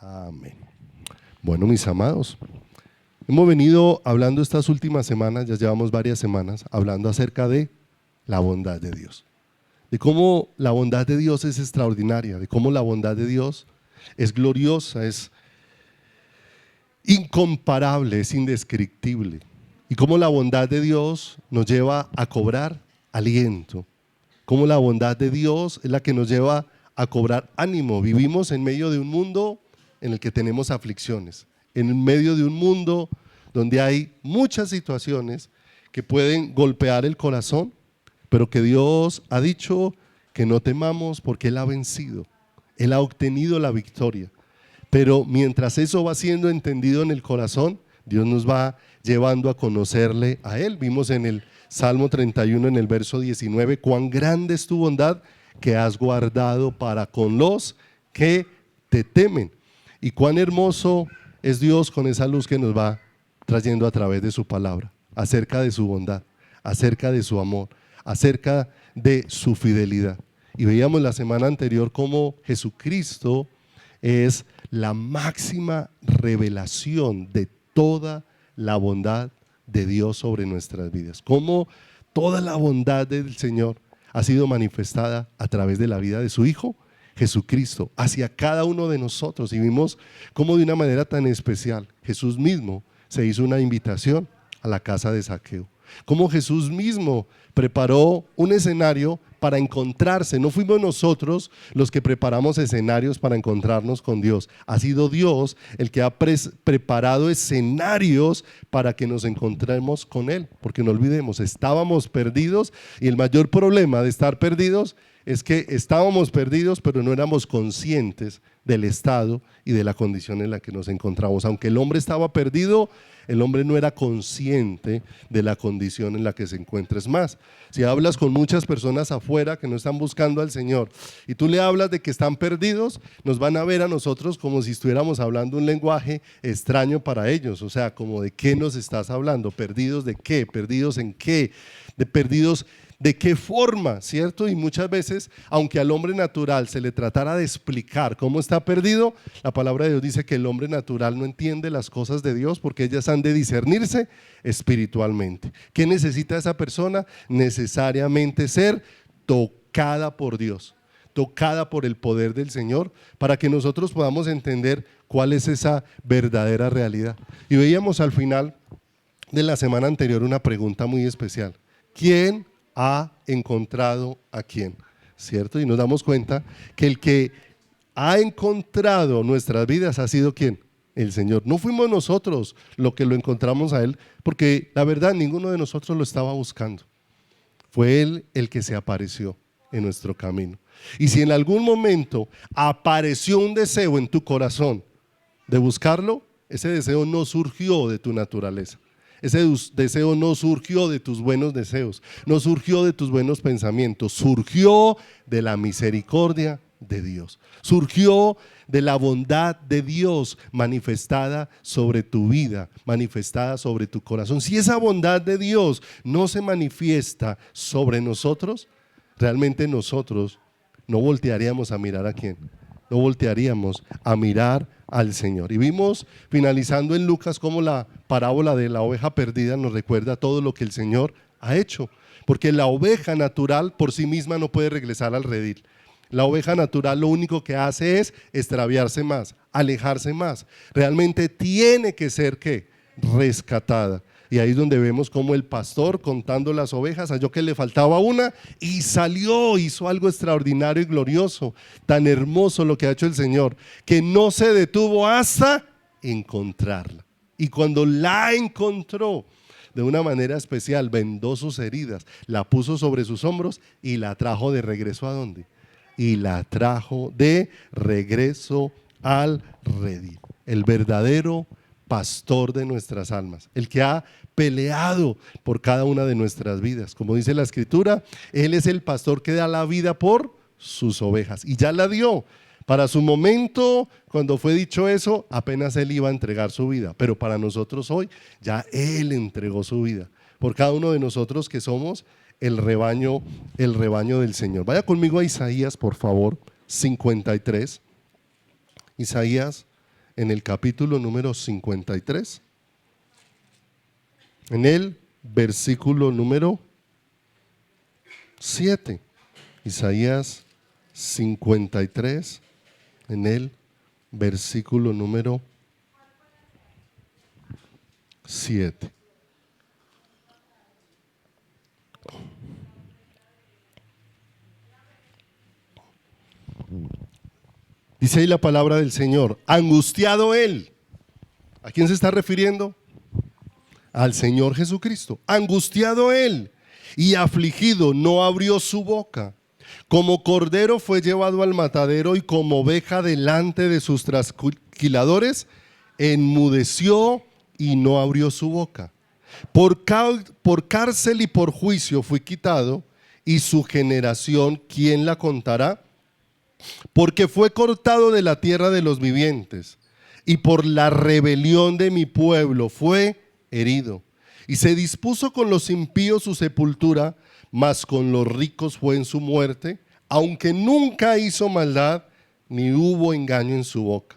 Amén. Bueno, mis amados, hemos venido hablando estas últimas semanas, ya llevamos varias semanas, hablando acerca de la bondad de Dios. De cómo la bondad de Dios es extraordinaria, de cómo la bondad de Dios es gloriosa, es incomparable, es indescriptible. Y cómo la bondad de Dios nos lleva a cobrar aliento. Cómo la bondad de Dios es la que nos lleva a cobrar ánimo. Vivimos en medio de un mundo en el que tenemos aflicciones, en medio de un mundo donde hay muchas situaciones que pueden golpear el corazón, pero que Dios ha dicho que no temamos porque Él ha vencido, Él ha obtenido la victoria. Pero mientras eso va siendo entendido en el corazón, Dios nos va llevando a conocerle a Él. Vimos en el Salmo 31, en el verso 19, cuán grande es tu bondad que has guardado para con los que te temen. Y cuán hermoso es Dios con esa luz que nos va trayendo a través de su palabra, acerca de su bondad, acerca de su amor, acerca de su fidelidad. Y veíamos la semana anterior cómo Jesucristo es la máxima revelación de toda la bondad de Dios sobre nuestras vidas. Cómo toda la bondad del Señor ha sido manifestada a través de la vida de su Hijo Jesucristo hacia cada uno de nosotros. Y vimos cómo de una manera tan especial Jesús mismo se hizo una invitación a la casa de Zaqueo. Cómo Jesús mismo preparó un escenario para encontrarse. No fuimos nosotros los que preparamos escenarios para encontrarnos con Dios. Ha sido Dios el que ha preparado escenarios para que nos encontremos con Él. Porque no olvidemos, estábamos perdidos y el mayor problema de estar perdidos es que estábamos perdidos, pero no éramos conscientes del estado y de la condición en la que nos encontramos. Aunque el hombre estaba perdido, el hombre no era consciente de la condición en la que se encuentra. Es más, si hablas con muchas personas afuera que no están buscando al Señor y tú le hablas de que están perdidos, nos van a ver a nosotros como si estuviéramos hablando un lenguaje extraño para ellos. O sea, como de qué nos estás hablando, perdidos de qué, perdidos en qué, de perdidos ¿de qué forma? ¿Cierto? Y muchas veces, aunque al hombre natural se le tratara de explicar cómo está perdido, la palabra de Dios dice que el hombre natural no entiende las cosas de Dios porque ellas han de discernirse espiritualmente. ¿Qué necesita esa persona? Necesariamente ser tocada por Dios, tocada por el poder del Señor, para que nosotros podamos entender cuál es esa verdadera realidad. Y veíamos al final de la semana anterior una pregunta muy especial. ¿Quién ha encontrado a quién? ¿Cierto? Y nos damos cuenta que el que ha encontrado nuestras vidas ha sido ¿quién? El Señor. No fuimos nosotros los que lo encontramos a Él, porque la verdad ninguno de nosotros lo estaba buscando. Fue Él el que se apareció en nuestro camino. Y si en algún momento apareció un deseo en tu corazón de buscarlo, ese deseo no surgió de tu naturaleza. Ese deseo no surgió de tus buenos deseos, no surgió de tus buenos pensamientos, surgió de la misericordia de Dios, surgió de la bondad de Dios manifestada sobre tu vida, manifestada sobre tu corazón. Si esa bondad de Dios no se manifiesta sobre nosotros, realmente nosotros no voltearíamos a mirar a quién, no voltearíamos a mirar al Señor. Y vimos, finalizando en Lucas, cómo la parábola de la oveja perdida nos recuerda todo lo que el Señor ha hecho, porque la oveja natural por sí misma no puede regresar al redil. La oveja natural lo único que hace es extraviarse más, alejarse más. Realmente tiene que ser ¿qué? Rescatada. Y ahí es donde vemos cómo el pastor, contando las ovejas, halló que le faltaba una y salió, hizo algo extraordinario y glorioso, tan hermoso lo que ha hecho el Señor, que no se detuvo hasta encontrarla. Y cuando la encontró, de una manera especial, vendó sus heridas, la puso sobre sus hombros y la trajo de regreso ¿a dónde? Y la trajo de regreso al redil. El verdadero pastor de nuestras almas, el que ha peleado por cada una de nuestras vidas. Como dice la Escritura, Él es el pastor que da la vida por sus ovejas y ya la dio. Para su momento, cuando fue dicho eso, apenas Él iba a entregar su vida, pero para nosotros hoy ya Él entregó su vida por cada uno de nosotros que somos el rebaño del Señor. Vaya conmigo a Isaías, por favor, 53. Isaías en el capítulo número 53, en el versículo número 7. Isaías 53, en el versículo número 7. Dice ahí la palabra del Señor: angustiado él. ¿A quién se está refiriendo? Al Señor Jesucristo. Angustiado él y afligido, no abrió su boca. Como cordero fue llevado al matadero, y como oveja delante de sus trasquiladores, enmudeció y no abrió su boca. Por cárcel y por juicio fui quitado, y su generación, ¿quién la contará? Porque fue cortado de la tierra de los vivientes, y por la rebelión de mi pueblo fue herido. Y se dispuso con los impíos su sepultura, mas con los ricos fue en su muerte, aunque nunca hizo maldad, ni hubo engaño en su boca.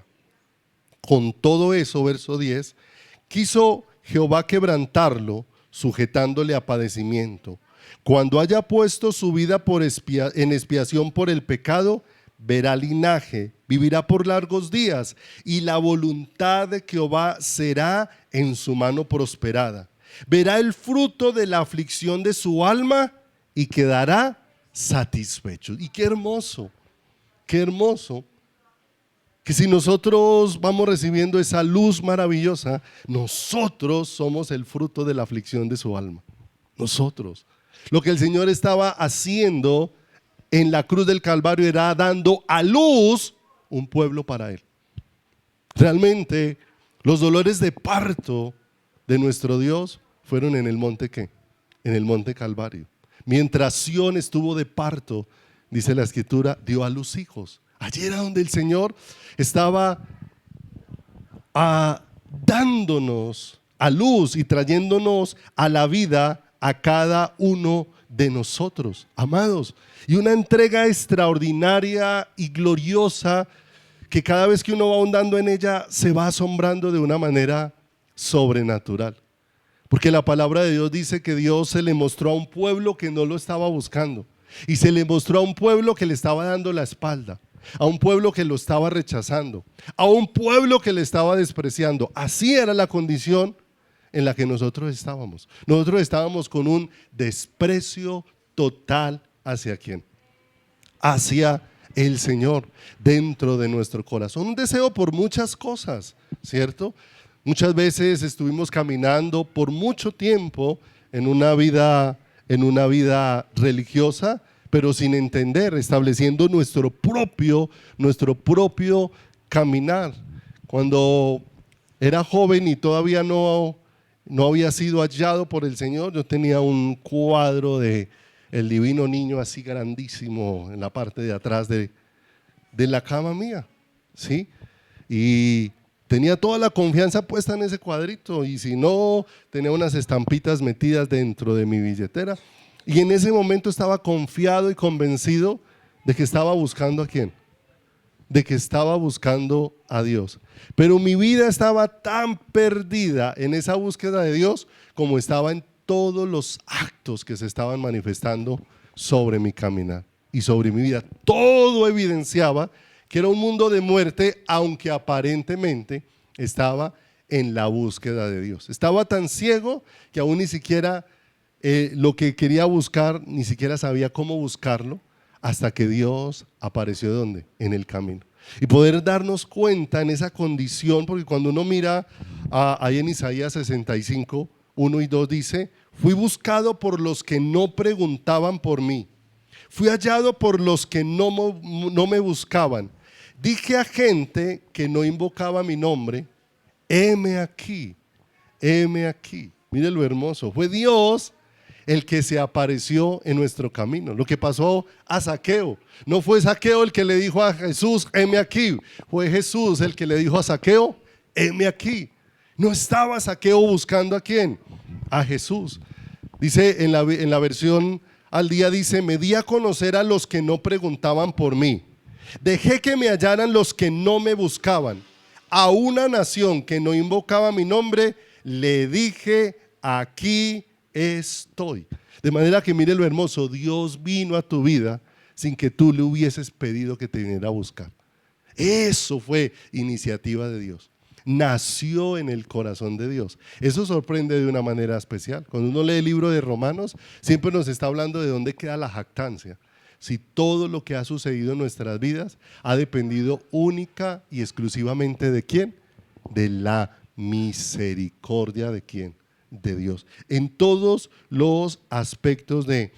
Con todo eso, verso 10, quiso Jehová quebrantarlo, sujetándole a padecimiento. Cuando haya puesto su vida en expiación por el pecado, verá linaje, vivirá por largos días, y la voluntad de Jehová será en su mano prosperada. Verá el fruto de la aflicción de su alma y quedará satisfecho. Y qué hermoso que si nosotros vamos recibiendo esa luz maravillosa, nosotros somos el fruto de la aflicción de su alma. Nosotros. Lo que el Señor estaba haciendo en la cruz del Calvario era dando a luz un pueblo para Él. Realmente los dolores de parto de nuestro Dios fueron en el monte ¿qué? En el monte Calvario. Mientras Sión estuvo de parto, dice la Escritura, dio a luz hijos. Allí era donde el Señor estaba dándonos a luz y trayéndonos a la vida a cada uno de nosotros, amados. Y una entrega extraordinaria y gloriosa que cada vez que uno va ahondando en ella se va asombrando de una manera sobrenatural. Porque la palabra de Dios dice que Dios se le mostró a un pueblo que no lo estaba buscando, y se le mostró a un pueblo que le estaba dando la espalda, a un pueblo que lo estaba rechazando, a un pueblo que le estaba despreciando. Así era la condición en la que nosotros estábamos. Nosotros estábamos con un desprecio total hacia ¿quién? Hacia el Señor dentro de nuestro corazón. Un deseo por muchas cosas, ¿cierto? Muchas veces estuvimos caminando por mucho tiempo en una vida religiosa, pero sin entender, estableciendo nuestro propio caminar. Cuando era joven y todavía no había sido hallado por el Señor, yo tenía un cuadro de el divino niño así grandísimo en la parte de atrás de la cama mía, ¿sí? Y tenía toda la confianza puesta en ese cuadrito, y si no, tenía unas estampitas metidas dentro de mi billetera. Y en ese momento estaba confiado y convencido de que estaba buscando ¿a quién? De que estaba buscando a Dios. Pero mi vida estaba tan perdida en esa búsqueda de Dios como estaba en todos los actos que se estaban manifestando sobre mi caminar y sobre mi vida. Todo evidenciaba que era un mundo de muerte, aunque aparentemente estaba en la búsqueda de Dios. Estaba tan ciego que aún ni siquiera lo que quería buscar, ni siquiera sabía cómo buscarlo, hasta que Dios apareció ¿dónde? En el camino. Y poder darnos cuenta en esa condición, porque cuando uno mira ahí en Isaías 65, 1 y 2 dice: fui buscado por los que no preguntaban por mí, fui hallado por los que no me buscaban. Dije a gente que no invocaba mi nombre: heme aquí, heme aquí. Mire lo hermoso, fue Dios el que se apareció en nuestro camino. Lo que pasó a Zaqueo, no fue Zaqueo el que le dijo a Jesús: heme aquí. Fue Jesús el que le dijo a Zaqueo: heme aquí. No estaba Zaqueo buscando ¿a quién? A Jesús. Dice en la versión al día, dice: me di a conocer a los que no preguntaban por mí, dejé que me hallaran los que no me buscaban. a una nación que no invocaba mi nombre, le dije, aquí estoy. De manera que mire lo hermoso, Dios vino a tu vida sin que tú le hubieses pedido que te viniera a buscar. Eso fue iniciativa de Dios. Nació en el corazón de Dios. Eso sorprende de una manera especial. Cuando uno lee el libro de Romanos, siempre nos está hablando de dónde queda la jactancia. Si todo lo que ha sucedido en nuestras vidas ha dependido única y exclusivamente ¿de quién? De la misericordia ¿de quién? De Dios. En todos los aspectos de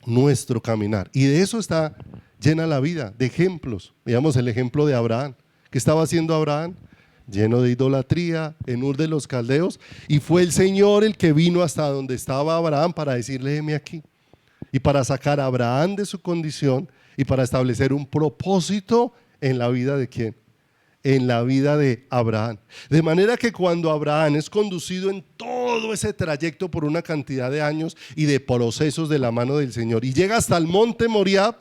nuestro caminar. Y de eso está llena la vida, de ejemplos. Veamos el ejemplo de Abraham. ¿Qué estaba haciendo Abraham? Lleno de idolatría, en Ur de los Caldeos, y fue el Señor el que vino hasta donde estaba Abraham para decirle, heme aquí, y para sacar a Abraham de su condición y para establecer un propósito en la vida ¿de quién? En la vida de Abraham. De manera que cuando Abraham es conducido en todo ese trayecto por una cantidad de años y de procesos de la mano del Señor y llega hasta el monte Moriah,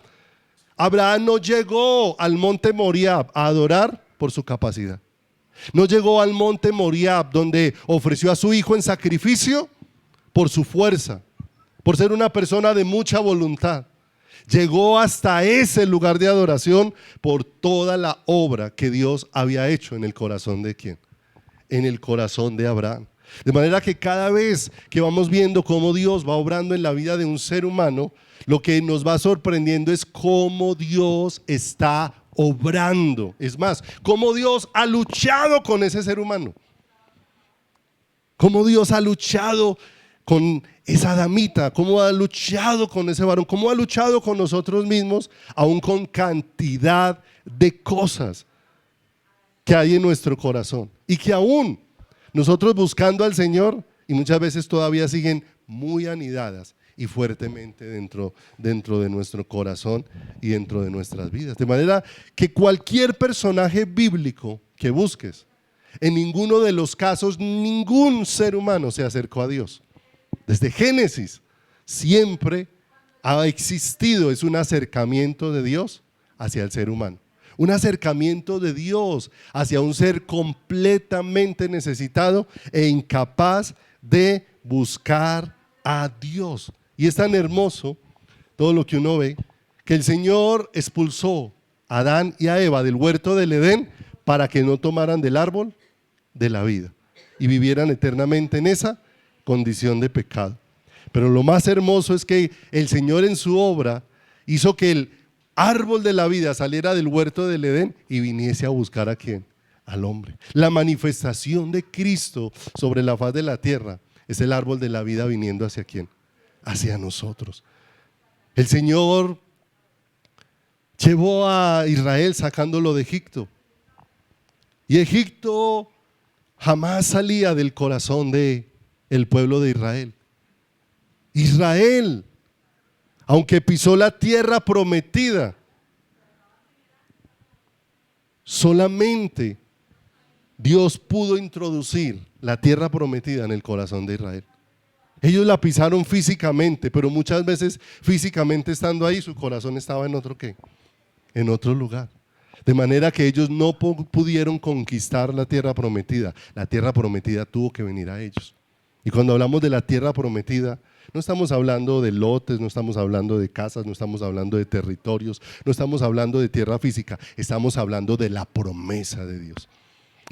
Abraham no llegó al monte Moriah a adorar por su capacidad. No llegó al monte Moriah donde ofreció a su hijo en sacrificio por su fuerza, por ser una persona de mucha voluntad. Llegó hasta ese lugar de adoración por toda la obra que Dios había hecho en el corazón de ¿quién? En el corazón de Abraham. De manera que cada vez que vamos viendo cómo Dios va obrando en la vida de un ser humano, lo que nos va sorprendiendo es cómo Dios está obrando. Es más, cómo Dios ha luchado con ese ser humano. Cómo Dios ha luchado con esa damita, cómo ha luchado con ese varón, cómo ha luchado con nosotros mismos, aún con cantidad de cosas que hay en nuestro corazón y que aún nosotros buscando al Señor y muchas veces todavía siguen muy anidadas y fuertemente dentro de nuestro corazón y dentro de nuestras vidas. De manera que cualquier personaje bíblico que busques, en ninguno de los casos ningún ser humano se acercó a Dios. Desde Génesis siempre ha existido, es un acercamiento de Dios hacia el ser humano. Un acercamiento de Dios hacia un ser completamente necesitado e incapaz de buscar a Dios. Y es tan hermoso todo lo que uno ve, que el Señor expulsó a Adán y a Eva del huerto del Edén para que no tomaran del árbol de la vida y vivieran eternamente en esa condición de pecado. Pero lo más hermoso es que el Señor en su obra hizo que el árbol de la vida saliera del huerto del Edén y viniese a buscar ¿a quién? Al hombre. La manifestación de Cristo sobre la faz de la tierra es el árbol de la vida viniendo ¿hacia quién? Hacia nosotros. El Señor llevó a Israel sacándolo de Egipto. Y Egipto jamás salía del corazón del pueblo de Israel. Israel, aunque pisó la tierra prometida, solamente Dios pudo introducir la tierra prometida en el corazón de Israel. Ellos la pisaron físicamente, pero muchas veces físicamente estando ahí, su corazón estaba en otro ¿qué? En otro lugar. De manera que ellos no pudieron conquistar la tierra prometida. La tierra prometida tuvo que venir a ellos. Y cuando hablamos de la tierra prometida, no estamos hablando de lotes, no estamos hablando de casas, no estamos hablando de territorios, no estamos hablando de tierra física, estamos hablando de la promesa de Dios.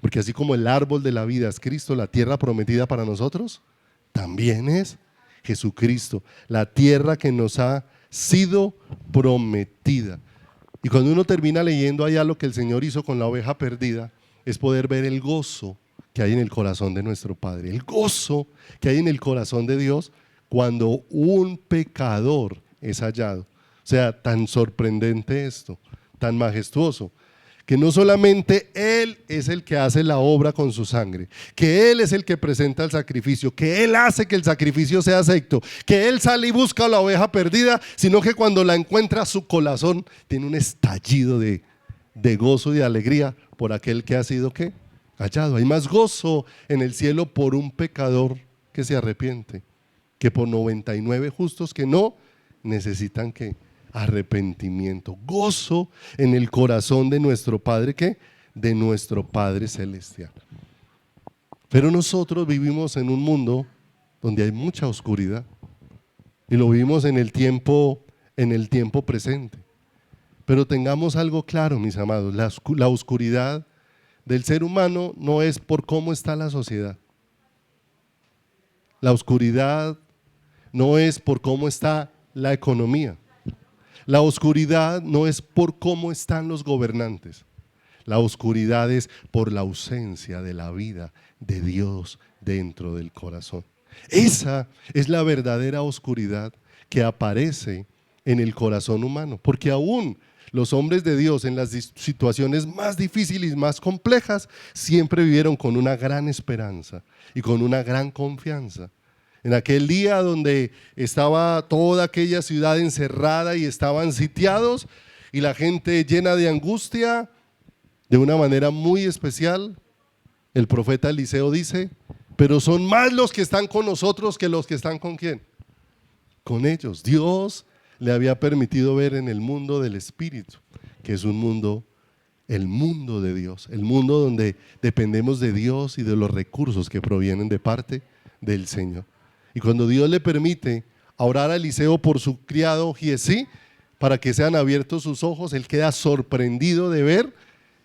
Porque así como el árbol de la vida es Cristo, la tierra prometida para nosotros también es Jesucristo, la tierra que nos ha sido prometida. Y cuando uno termina leyendo allá lo que el Señor hizo con la oveja perdida, es poder ver el gozo que hay en el corazón de nuestro Padre, el gozo que hay en el corazón de Dios cuando un pecador es hallado. O sea, tan sorprendente esto, tan majestuoso, que no solamente Él es el que hace la obra con su sangre, que Él es el que presenta el sacrificio, que Él hace que el sacrificio sea acepto, que Él sale y busca a la oveja perdida, sino que cuando la encuentra su corazón tiene un estallido de gozo y de alegría por aquel que ha sido ¿qué? Hallado. Hay más gozo en el cielo por un pecador que se arrepiente que por 99 justos que no necesitan ¿qué? Arrepentimiento. Gozo en el corazón de nuestro Padre ¿qué? de nuestro Padre Celestial. Pero nosotros vivimos en un mundo donde hay mucha oscuridad y lo vivimos en el tiempo presente. Pero tengamos algo claro, mis amados, la oscuridad del ser humano no es por cómo está la sociedad. La oscuridad no es por cómo está la economía. La oscuridad no es por cómo están los gobernantes. La oscuridad es por la ausencia de la vida de Dios dentro del corazón. Esa es la verdadera oscuridad que aparece en el corazón humano, porque aún los hombres de Dios en las situaciones más difíciles y más complejas siempre vivieron con una gran esperanza y con una gran confianza. En aquel día donde estaba toda aquella ciudad encerrada y estaban sitiados y la gente llena de angustia, de una manera muy especial, el profeta Eliseo dice: pero son más los que están con nosotros que los que están ¿con quién? Con ellos. Dios le había permitido ver en el mundo del Espíritu, que es un mundo, el mundo de Dios, el mundo donde dependemos de Dios y de los recursos que provienen de parte del Señor. Y cuando Dios le permite orar a Eliseo por su criado Giesí, para que sean abiertos sus ojos, él queda sorprendido de ver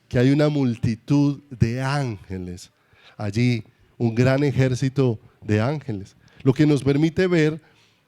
que hay una multitud de ángeles allí, un gran ejército de ángeles, lo que nos permite ver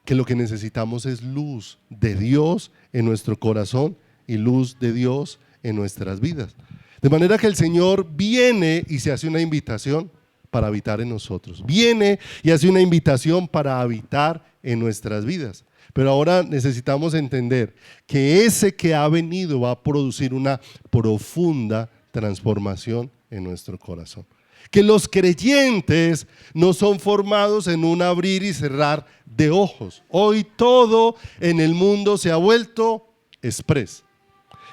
que lo que necesitamos es luz de Dios en nuestro corazón y luz de Dios en nuestras vidas. De manera que el Señor viene y se hace una invitación para habitar en nosotros. Viene y hace una invitación para habitar en nuestras vidas. Pero ahora necesitamos entender que ese que ha venido va a producir una profunda transformación en nuestro corazón. Que los creyentes no son formados en un abrir y cerrar de ojos. Hoy todo en el mundo se ha vuelto express.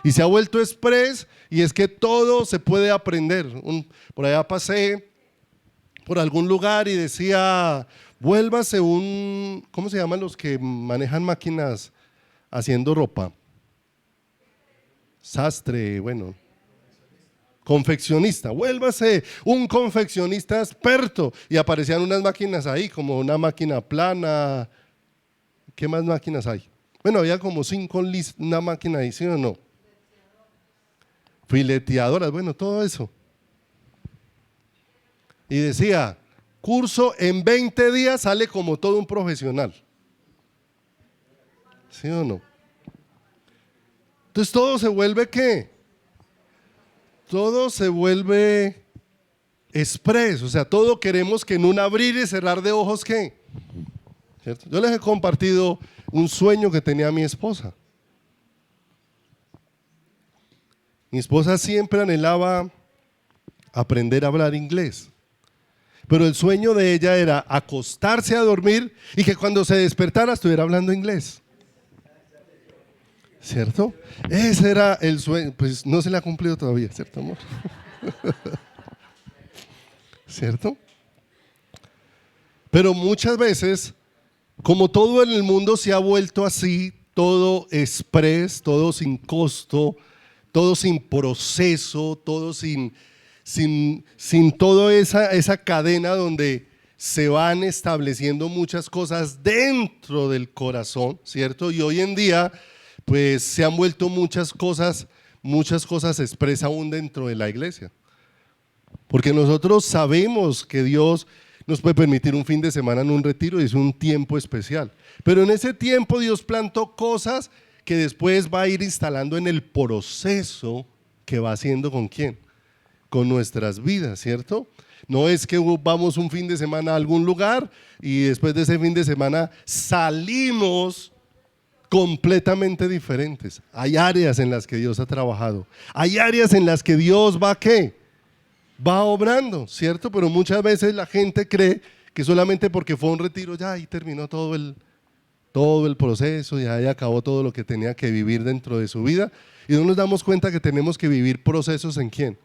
Y se ha vuelto express y es que todo se puede aprender. Por allá pasé por algún lugar y decía: vuélvase ¿cómo se llaman los que manejan máquinas haciendo ropa? Sastre, bueno, confeccionista, vuélvase un confeccionista experto. Y aparecían unas máquinas ahí, como una máquina plana. ¿Qué más máquinas hay? Bueno, había como 5 una máquina ahí, ¿sí o no? Fileteadoras, bueno, todo eso. Y decía: curso en 20 días sale como todo un profesional. ¿Sí o no? Entonces todo se vuelve ¿qué? Todo se vuelve express, o sea, todo queremos que en un abrir y cerrar de ojos ¿qué? ¿Cierto? Yo les he compartido un sueño que tenía mi esposa. Mi esposa siempre anhelaba aprender a hablar inglés. Pero el sueño de ella era acostarse a dormir y que cuando se despertara estuviera hablando inglés. ¿Cierto? Ese era el sueño. Pues no se le ha cumplido todavía, ¿cierto, amor? ¿Cierto? Pero muchas veces, como todo en el mundo se ha vuelto así, todo express, todo sin costo, todo sin proceso, todo sin toda esa cadena donde se van estableciendo muchas cosas dentro del corazón, ¿cierto? Y hoy en día pues se han vuelto muchas cosas expresas aún dentro de la iglesia. Porque nosotros sabemos que Dios nos puede permitir un fin de semana en un retiro y es un tiempo especial. Pero en ese tiempo Dios plantó cosas que después va a ir instalando en el proceso que va haciendo ¿con quién? Con nuestras vidas, ¿cierto? No es que vamos un fin de semana a algún lugar y después de ese fin de semana salimos completamente diferentes. Hay áreas en las que Dios ha trabajado, hay áreas en las que Dios va ¿qué? Va obrando, ¿cierto? Pero muchas veces la gente cree que solamente porque fue un retiro ya ahí terminó todo el proceso, ya ahí acabó todo lo que tenía que vivir dentro de su vida y no nos damos cuenta que tenemos que vivir procesos ¿en quién?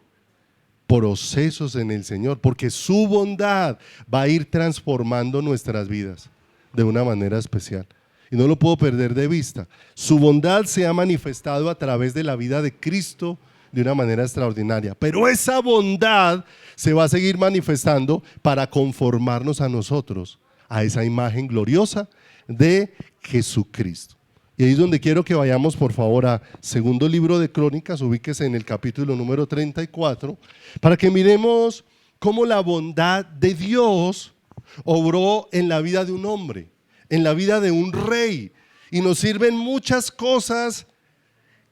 Procesos en el Señor, porque su bondad va a ir transformando nuestras vidas de una manera especial. Y no lo puedo perder de vista. Su bondad se ha manifestado a través de la vida de Cristo de una manera extraordinaria. Pero esa bondad se va a seguir manifestando para conformarnos a nosotros, a esa imagen gloriosa de Jesucristo. Y ahí es donde quiero que vayamos, por favor, a segundo libro de Crónicas, ubíquese en el capítulo número 34, para que miremos cómo la bondad de Dios obró en la vida de un hombre, en la vida de un rey. Y nos sirven muchas cosas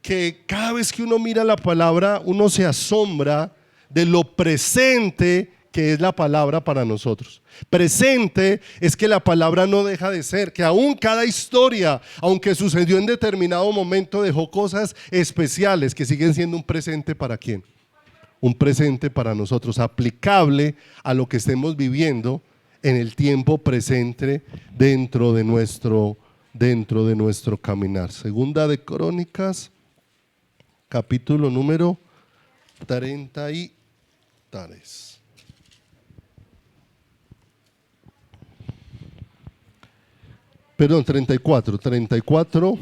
que cada vez que uno mira la palabra, uno se asombra de lo presente que es la palabra para nosotros. Presente es que la palabra no deja de ser, que aún cada historia, aunque sucedió en determinado momento, dejó cosas especiales que siguen siendo un presente para quién. Un presente para nosotros, aplicable a lo que estemos viviendo en el tiempo presente dentro de nuestro caminar. Segunda de Crónicas, capítulo número 33. Perdón, 34,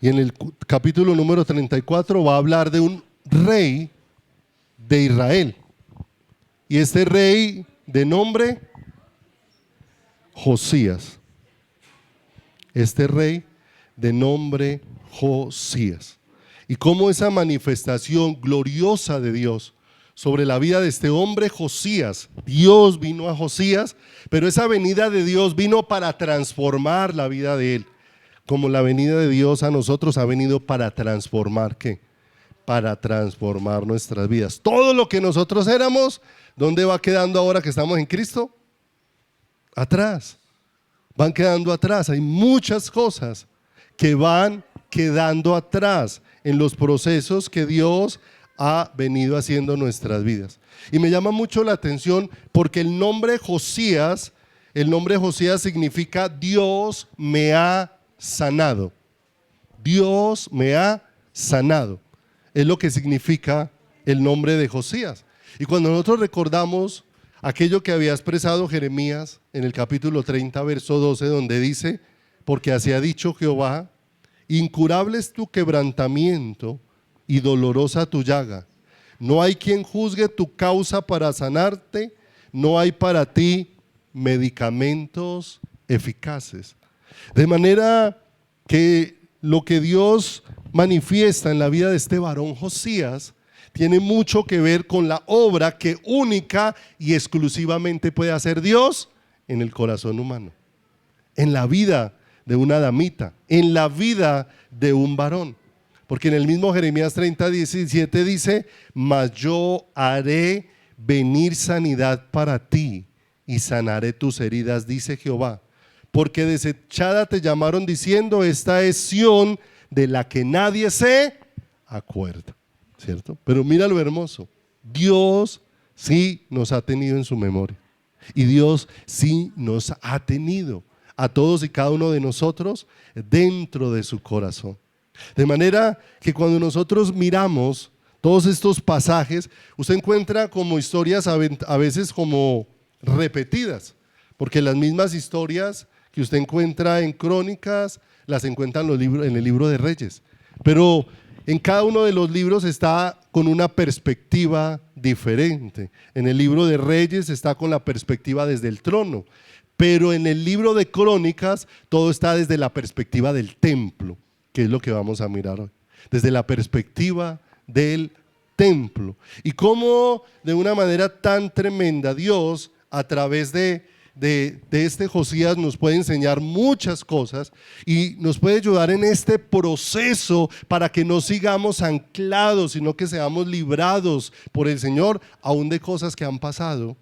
y en el capítulo número 34 va a hablar de un rey de Israel, y este rey de nombre Josías, y cómo esa manifestación gloriosa de Dios sobre la vida de este hombre Josías, Dios vino a Josías, pero esa venida de Dios vino para transformar la vida de él, como la venida de Dios a nosotros ha venido para transformar, ¿qué? Para transformar nuestras vidas. Todo lo que nosotros éramos, ¿dónde va quedando ahora que estamos en Cristo? Atrás, van quedando atrás. Hay muchas cosas que van quedando atrás en los procesos que Dios ha venido haciendo en nuestras vidas. Y me llama mucho la atención porque el nombre Josías significa Dios me ha sanado. Dios me ha sanado. Es lo que significa el nombre de Josías. Y cuando nosotros recordamos aquello que había expresado Jeremías en el capítulo 30, verso 12, donde dice: porque así ha dicho Jehová, incurable es tu quebrantamiento y dolorosa tu llaga. No hay quien juzgue tu causa para sanarte, no hay para ti medicamentos eficaces. De manera que lo que Dios manifiesta en la vida de este varón Josías tiene mucho que ver con la obra que única y exclusivamente puede hacer Dios en el corazón humano, en la vida de una damita, en la vida de un varón. Porque en el mismo Jeremías 30:17 dice: mas yo haré venir sanidad para ti y sanaré tus heridas, dice Jehová. Porque desechada te llamaron diciendo: esta es Sión de la que nadie se acuerda. ¿Cierto? Pero mira lo hermoso. Dios sí nos ha tenido en su memoria. Y Dios sí nos ha tenido a todos y cada uno de nosotros dentro de su corazón. De manera que cuando nosotros miramos todos estos pasajes, usted encuentra como historias a veces como repetidas, porque las mismas historias que usted encuentra en Crónicas las encuentra en el libro de Reyes, pero en cada uno de los libros está con una perspectiva diferente. En el libro de Reyes está con la perspectiva desde el trono, pero en el libro de Crónicas todo está desde la perspectiva del templo, que es lo que vamos a mirar hoy, desde la perspectiva del templo. Y cómo de una manera tan tremenda Dios, a través de este Josías, nos puede enseñar muchas cosas y nos puede ayudar en este proceso para que no sigamos anclados, sino que seamos librados por el Señor aún de cosas que han pasado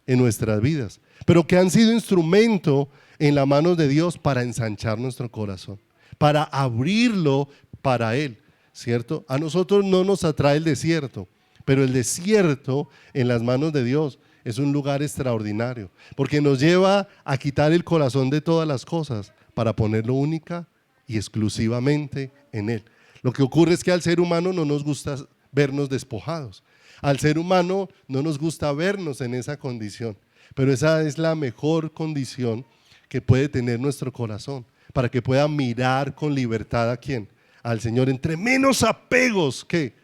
en nuestras vidas, pero que han sido instrumento en las manos de Dios para ensanchar nuestro corazón, para abrirlo para Él, ¿cierto? A nosotros no nos atrae el desierto, pero el desierto en las manos de Dios es un lugar extraordinario, porque nos lleva a quitar el corazón de todas las cosas para ponerlo única y exclusivamente en Él. Lo que ocurre es que al ser humano no nos gusta vernos despojados, al ser humano no nos gusta vernos en esa condición, pero esa es la mejor condición que puede tener nuestro corazón, para que pueda mirar con libertad ¿a quién? Al Señor. Entre menos apegos que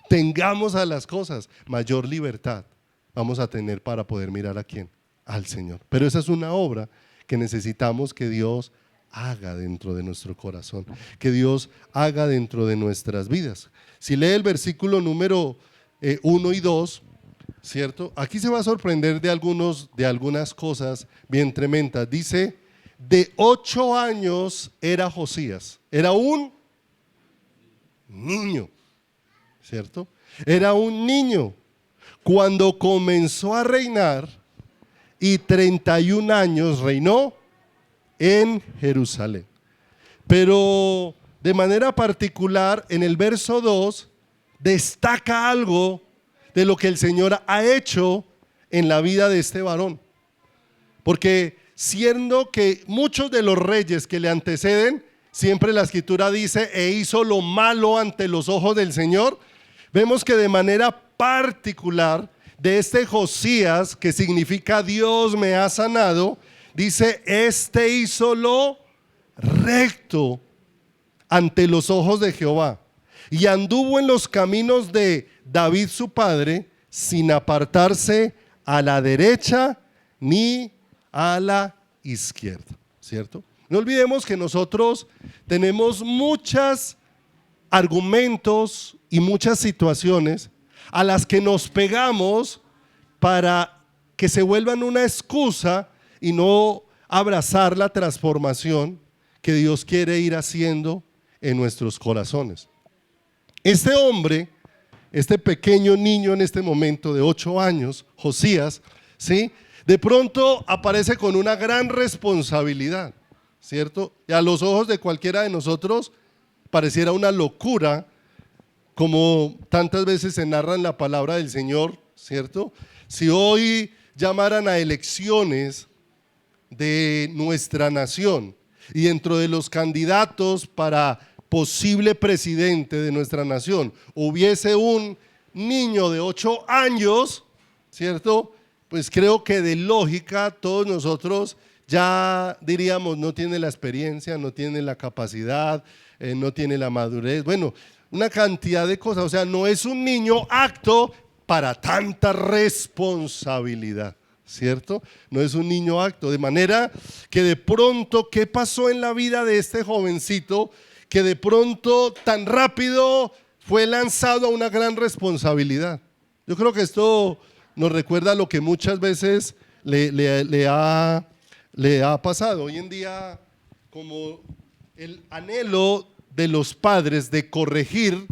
tengamos a las cosas, mayor libertad vamos a tener para poder mirar a quién, al Señor. Pero esa es una obra que necesitamos que Dios haga dentro de nuestro corazón, que Dios haga dentro de nuestras vidas. Si lee el versículo número 1 y 2, ¿cierto? Aquí se va a sorprender de algunas cosas bien tremendas. Dice, de 8 años era Josías, era un niño, ¿cierto? Era un niño cuando comenzó a reinar y 31 años reinó en Jerusalén. Pero de manera particular en el verso 2 destaca algo de lo que el Señor ha hecho en la vida de este varón. Porque siendo que muchos de los reyes que le anteceden, siempre la Escritura dice, e hizo lo malo ante los ojos del Señor, vemos que de manera particular de este Josías, que significa Dios me ha sanado, dice, este hizo lo recto ante los ojos de Jehová y anduvo en los caminos de David su padre, sin apartarse a la derecha ni a la izquierda, ¿cierto? No olvidemos que nosotros tenemos muchos argumentos y muchas situaciones a las que nos pegamos para que se vuelvan una excusa y no abrazar la transformación que Dios quiere ir haciendo en nuestros corazones. Este hombre, este pequeño niño en este momento de 8 años, Josías, ¿sí? De pronto aparece con una gran responsabilidad, ¿cierto? Y a los ojos de cualquiera de nosotros pareciera una locura, como tantas veces se narra en la palabra del Señor, ¿cierto? Si hoy llamaran a elecciones de nuestra nación y dentro de los candidatos para posible presidente de nuestra nación hubiese un niño de 8 años, ¿cierto? Pues creo que de lógica todos nosotros ya diríamos no tiene la experiencia, no tiene la capacidad, no tiene la madurez, bueno, una cantidad de cosas, o sea, no es un niño apto para tanta responsabilidad, ¿cierto? No es un niño apto, de manera que de pronto, ¿qué pasó en la vida de este jovencito? Que de pronto tan rápido fue lanzado a una gran responsabilidad. Yo creo que esto nos recuerda lo que muchas veces le ha pasado. Hoy en día, como el anhelo de los padres de corregir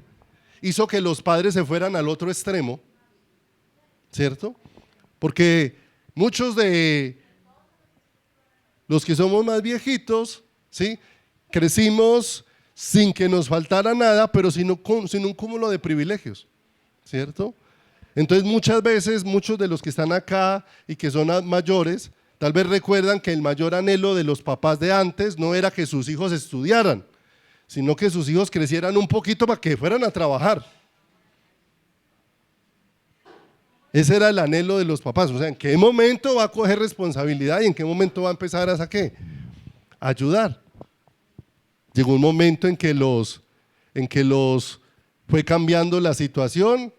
hizo que los padres se fueran al otro extremo, ¿cierto? Porque muchos de los que somos más viejitos, ¿sí? Crecimos sin que nos faltara nada, pero sin un cúmulo de privilegios, ¿cierto? Entonces muchas veces, muchos de los que están acá y que son mayores, tal vez recuerdan que el mayor anhelo de los papás de antes no era que sus hijos estudiaran, sino que sus hijos crecieran un poquito para que fueran a trabajar. Ese era el anhelo de los papás, o sea, ¿en qué momento va a coger responsabilidad y en qué momento va a empezar a ayudar? Llegó un momento en que los fue cambiando la situación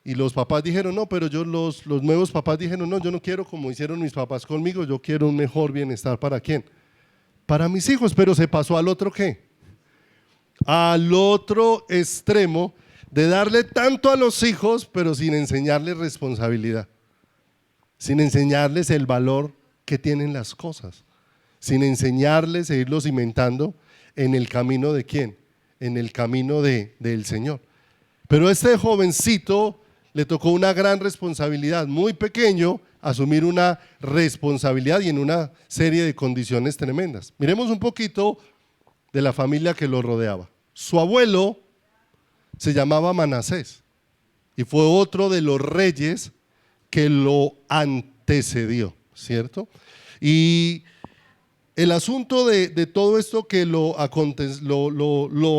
y los papás dijeron, no, pero los nuevos papás dijeron, no, yo no quiero como hicieron mis papás conmigo, yo quiero un mejor bienestar. ¿Para quién? Para mis hijos, pero se pasó al otro ¿qué? Al otro extremo de darle tanto a los hijos, pero sin enseñarles responsabilidad, sin enseñarles el valor que tienen las cosas, sin enseñarles e irlos cimentando en el camino de ¿quién? En el camino del Señor. Pero a este jovencito le tocó una gran responsabilidad, muy pequeño, asumir una responsabilidad y en una serie de condiciones tremendas. Miremos un poquito de la familia que lo rodeaba. Su abuelo se llamaba Manasés y fue otro de los reyes que lo antecedió, ¿cierto? Y el asunto de todo esto que lo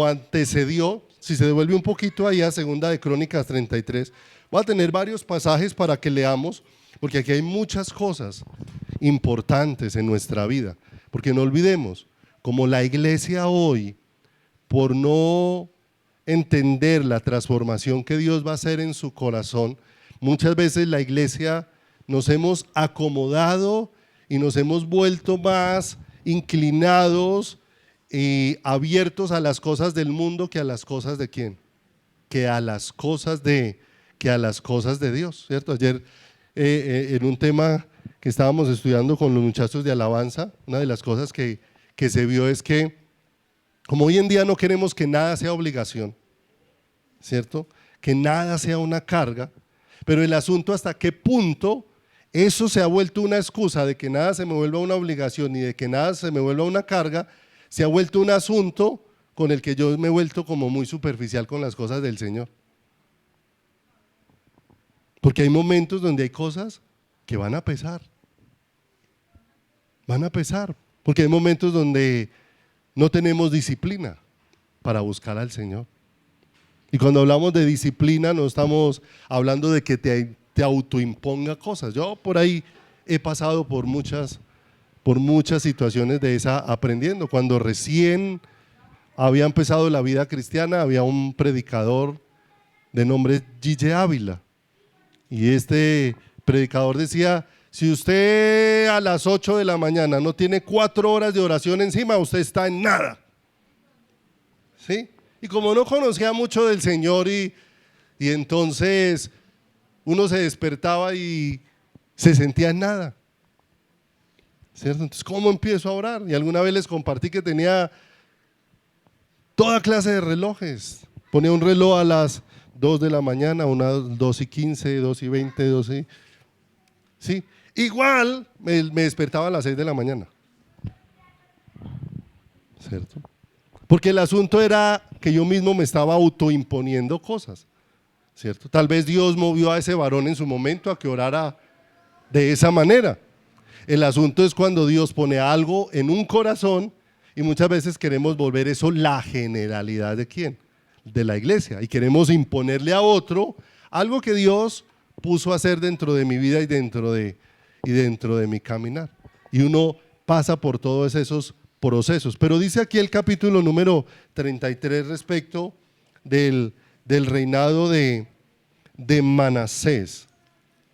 antecedió, si se devuelve un poquito ahí a Segunda de Crónicas 33, voy a tener varios pasajes para que leamos, porque aquí hay muchas cosas importantes en nuestra vida, porque no olvidemos, como la iglesia hoy, por no entender la transformación que Dios va a hacer en su corazón, muchas veces la iglesia nos hemos acomodado y nos hemos vuelto más inclinados y abiertos a las cosas del mundo que a las cosas de quién, que a las cosas de Dios, ¿cierto? Ayer en un tema que estábamos estudiando con los muchachos de alabanza, una de las cosas que se vio es que como hoy en día no queremos que nada sea obligación, ¿cierto? Que nada sea una carga, pero el asunto hasta qué punto eso se ha vuelto una excusa de que nada se me vuelva una obligación y de que nada se me vuelva una carga, se ha vuelto un asunto con el que yo me he vuelto como muy superficial con las cosas del Señor. Porque hay momentos donde hay cosas que van a pesar, porque hay momentos donde no tenemos disciplina para buscar al Señor. Y cuando hablamos de disciplina no estamos hablando de que te autoimponga cosas. Yo por ahí he pasado por muchas situaciones de esa aprendiendo. Cuando recién había empezado la vida cristiana, había un predicador de nombre Gille Ávila. Y este predicador decía, si usted a las 8 de la mañana no tiene 4 horas de oración encima, usted está en nada. ¿Sí? Y como no conocía mucho del Señor y entonces uno se despertaba y se sentía en nada, ¿cierto? Entonces, ¿cómo empiezo a orar? Y alguna vez les compartí que tenía toda clase de relojes. Ponía un reloj a las 2 de la mañana, una 2:15, 2:20, 12. ¿Sí? Igual me despertaba a las 6 de la mañana, ¿cierto? Porque el asunto era que yo mismo me estaba autoimponiendo cosas, ¿cierto? Tal vez Dios movió a ese varón en su momento a que orara de esa manera. El asunto es cuando Dios pone algo en un corazón y muchas veces queremos volver eso la generalidad de quién, de la iglesia, y queremos imponerle a otro algo que Dios puso a hacer dentro de mi vida y dentro de mi caminar. Y uno pasa por todos esos procesos. Pero dice aquí el capítulo número 33 respecto del reinado de Manasés.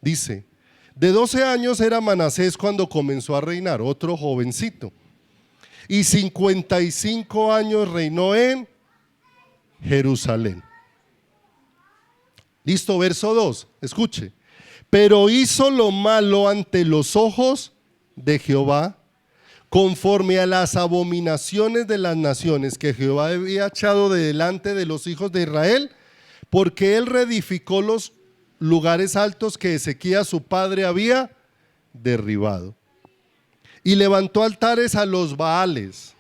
Dice, de 12 años era Manasés cuando comenzó a reinar, otro jovencito, y 55 años reinó en Jerusalén. Listo, verso 2, escuche. Pero hizo lo malo ante los ojos de Jehová, conforme a las abominaciones de las naciones que Jehová había echado de delante de los hijos de Israel, porque él reedificó los lugares altos que Ezequías su padre había derribado. Y levantó altares a los Baales,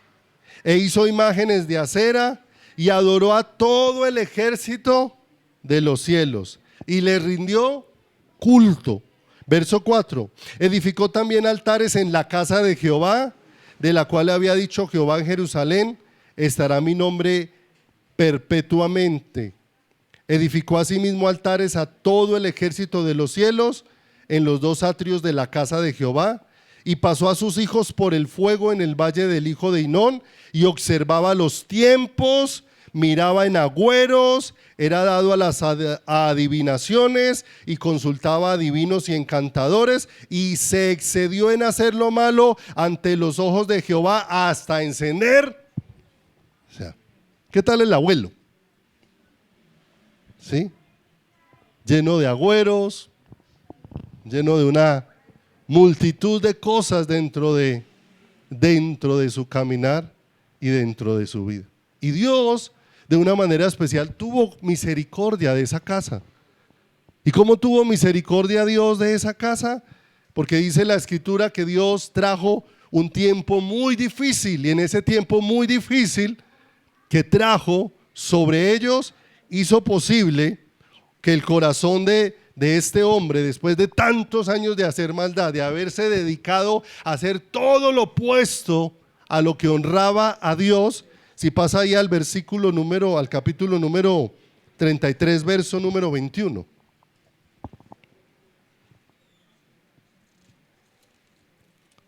e hizo imágenes de acera, y adoró a todo el ejército de los cielos, y le rindió culto. Verso 4, edificó también altares en la casa de Jehová, de la cual había dicho Jehová en Jerusalén, estará mi nombre perpetuamente. Edificó asimismo altares a todo el ejército de los cielos en los 2 atrios de la casa de Jehová, y pasó a sus hijos por el fuego en el valle del hijo de Hinón, y observaba los tiempos, miraba en agüeros, era dado a las adivinaciones y consultaba a divinos y encantadores, y se excedió en hacer lo malo ante los ojos de Jehová hasta encender. O sea, ¿qué tal el abuelo? ¿Sí? Lleno de agüeros, lleno de una multitud de cosas dentro de su caminar y dentro de su vida. Y Dios, de una manera especial, tuvo misericordia de esa casa. ¿Y cómo tuvo misericordia Dios de esa casa? Porque dice la Escritura que Dios trajo un tiempo muy difícil, y en ese tiempo muy difícil que trajo sobre ellos, hizo posible que el corazón de este hombre, después de tantos años de hacer maldad, de haberse dedicado a hacer todo lo opuesto a lo que honraba a Dios, si pasa ahí al capítulo número 33, verso número 21.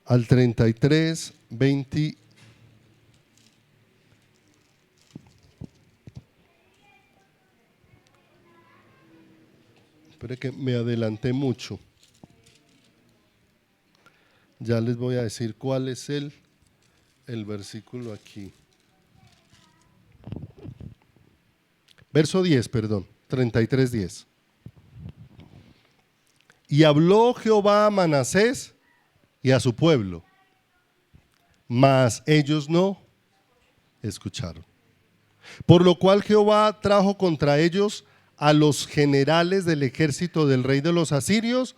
Al 33, 20. Espere que me adelanté mucho. Ya les voy a decir cuál es el versículo aquí. Verso 10, perdón, 33:10. Y habló Jehová a Manasés y a su pueblo, mas ellos no escucharon. Por lo cual Jehová trajo contra ellos a los generales del ejército del rey de los asirios,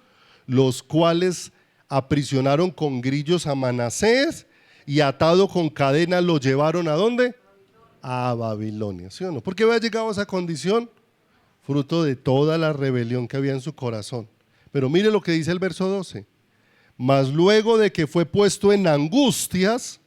los cuales aprisionaron con grillos a Manasés y atado con cadenas lo llevaron ¿a dónde? A Babilonia, ¿sí o no? ¿Por qué había llegado a esa condición? Fruto de toda la rebelión que había en su corazón. Pero mire lo que dice el verso 12. Mas luego de que fue puesto en angustias,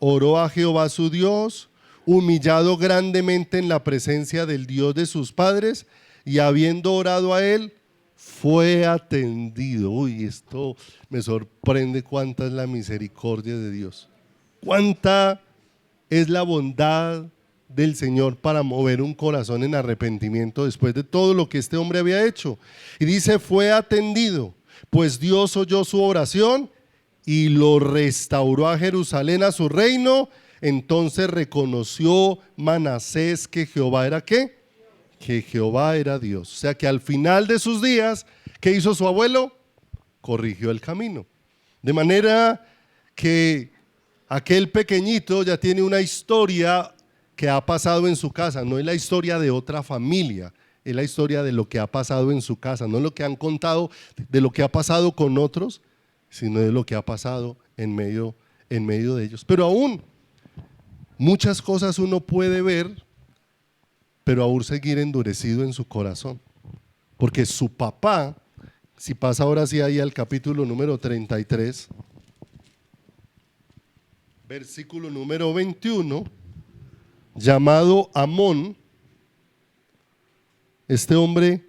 oró a Jehová su Dios, humillado grandemente en la presencia del Dios de sus padres, y habiendo orado a él, fue atendido. Uy, esto me sorprende cuánta es la misericordia de Dios. Cuánta es la bondad del Señor para mover un corazón en arrepentimiento después de todo lo que este hombre había hecho. Y dice, fue atendido, pues Dios oyó su oración y lo restauró a Jerusalén, a su reino. Entonces reconoció Manasés que Jehová era ¿qué? Que Jehová era Dios. O sea que al final de sus días, ¿qué hizo su abuelo? Corrigió el camino. De manera que aquel pequeñito ya tiene una historia que ha pasado en su casa, no es la historia de otra familia, es la historia de lo que ha pasado en su casa, no lo que han contado de lo que ha pasado con otros, sino de lo que ha pasado en medio de ellos. Pero aún muchas cosas uno puede ver, pero aún seguir endurecido en su corazón, porque su papá, si pasa ahora sí ahí al capítulo número 33, versículo número 21, llamado Amón, este hombre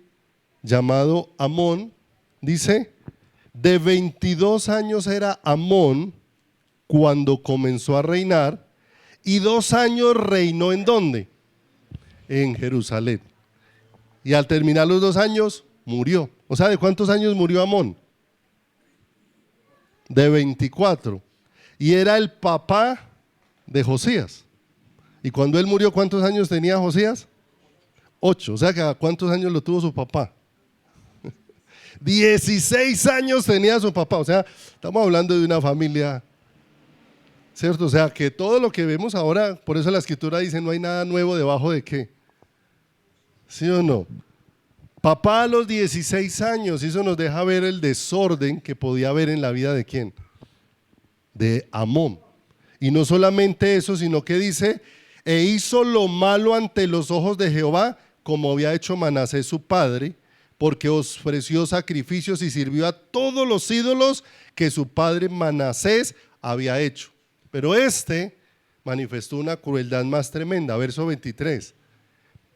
llamado Amón, dice, de 22 años era Amón cuando comenzó a reinar, y 2 años reinó ¿en dónde? En Jerusalén. Y al terminar los 2 años, murió. O sea, ¿de cuántos años murió Amón? De 24. Y era el papá de Josías. Y cuando él murió, ¿cuántos años tenía Josías? 8. O sea, que ¿a cuántos años lo tuvo su papá? 16 años tenía su papá. O sea, estamos hablando de una familia, ¿cierto? O sea, que todo lo que vemos ahora, por eso la escritura dice, no hay nada nuevo debajo de qué. ¿Sí o no? Papá a los 16 años, y eso nos deja ver el desorden que podía haber en la vida de ¿quién? De Amón. Y no solamente eso, sino que dice, e hizo lo malo ante los ojos de Jehová, como había hecho Manasés su padre, porque ofreció sacrificios y sirvió a todos los ídolos que su padre Manasés había hecho. Pero este manifestó una crueldad más tremenda, verso 23.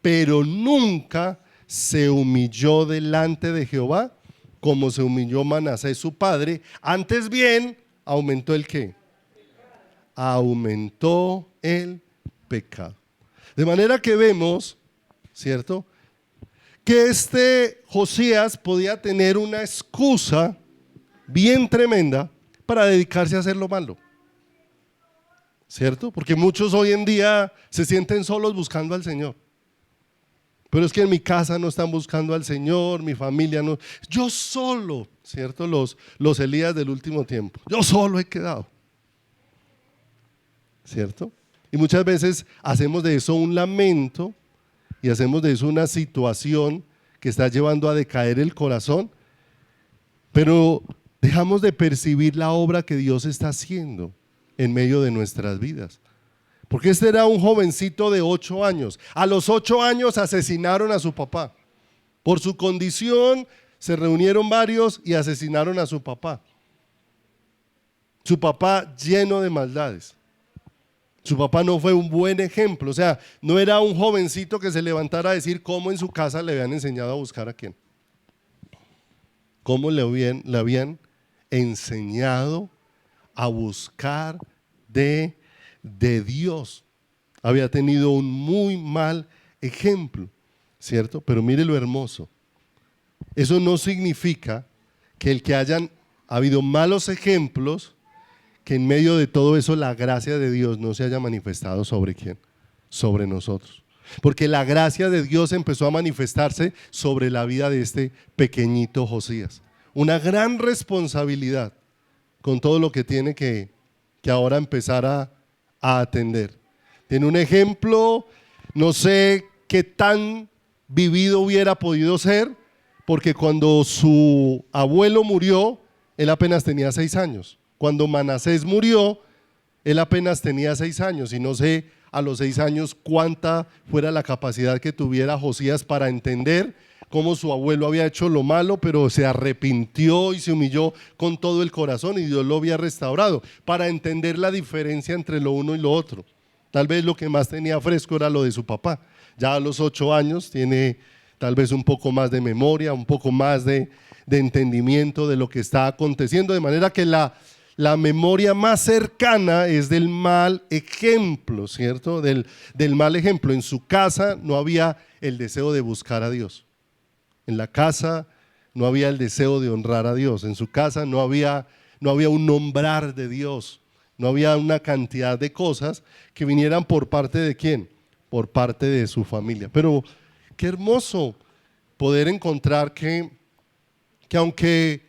Pero nunca se humilló delante de Jehová como se humilló Manasés su padre, antes bien aumentó el ¿qué? Aumentó el pecado. De manera que vemos, ¿cierto?, que este Josías podía tener una excusa bien tremenda para dedicarse a hacer lo malo, ¿cierto? Porque muchos hoy en día se sienten solos buscando al Señor. Pero es que en mi casa no están buscando al Señor, mi familia no. Yo solo, ¿cierto? Los Elías del último tiempo. Yo solo he quedado, ¿cierto? Y muchas veces hacemos de eso un lamento y hacemos de eso una situación que está llevando a decaer el corazón, pero dejamos de percibir la obra que Dios está haciendo en medio de nuestras vidas. Porque este era un jovencito de 8 años. A los 8 años asesinaron a su papá. Por su condición se reunieron varios y asesinaron a su papá. Su papá lleno de maldades. Su papá no fue un buen ejemplo, o sea, no era un jovencito que se levantara a decir cómo en su casa le habían enseñado a buscar a quién. Cómo le habían enseñado a buscar de Dios. Había tenido un muy mal ejemplo, ¿cierto? Pero mire lo hermoso. eso no significa que el que hayan habido malos ejemplos, que en medio de todo eso la gracia de Dios no se haya manifestado sobre quién, sobre nosotros. Porque la gracia de Dios empezó a manifestarse sobre la vida de este pequeñito Josías. Una gran responsabilidad con todo lo que tiene que ahora empezar a atender. Tiene un ejemplo, no sé qué tan vivido hubiera podido ser, porque cuando su abuelo murió, él apenas tenía 6 años. Cuando Manasés murió, él apenas tenía 6 años y no sé a los 6 años cuánta fuera la capacidad que tuviera Josías para entender cómo su abuelo había hecho lo malo, pero se arrepintió y se humilló con todo el corazón y Dios lo había restaurado, para entender la diferencia entre lo uno y lo otro. Tal vez lo que más tenía fresco era lo de su papá. Ya a los 8 años tiene tal vez un poco más de memoria, un poco más de entendimiento de lo que está aconteciendo, de manera que la memoria más cercana es del mal ejemplo, ¿cierto? Del mal ejemplo. En su casa no había el deseo de buscar a Dios. En la casa no había el deseo de honrar a Dios. En su casa no había un nombrar de Dios. No había una cantidad de cosas que vinieran por parte de ¿quién? Por parte de su familia. Pero qué hermoso poder encontrar que aunque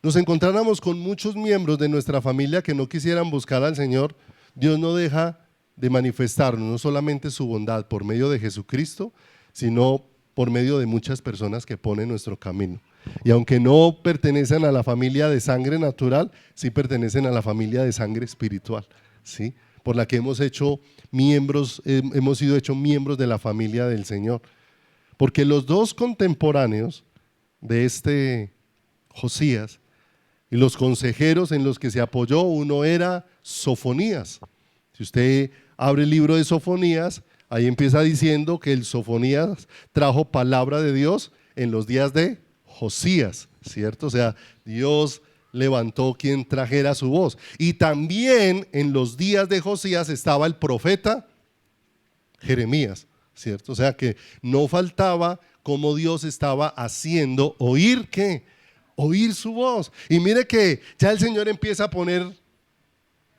nos encontráramos con muchos miembros de nuestra familia que no quisieran buscar al Señor, Dios no deja de manifestarnos no solamente su bondad por medio de Jesucristo, sino por medio de muchas personas que pone en nuestro camino. Y aunque no pertenecen a la familia de sangre natural, sí pertenecen a la familia de sangre espiritual, ¿sí? Por la que hemos sido hechos miembros de la familia del Señor. Porque los dos contemporáneos de este Josías y los consejeros en los que se apoyó, uno era Sofonías. Si usted abre el libro de Sofonías, ahí empieza diciendo que el Sofonías trajo palabra de Dios en los días de Josías, ¿cierto? O sea, Dios levantó quien trajera su voz. Y también en los días de Josías estaba el profeta Jeremías, ¿cierto? O sea que no faltaba cómo Dios estaba haciendo oír ¿qué? Oír su voz. Y mire que ya el Señor empieza a poner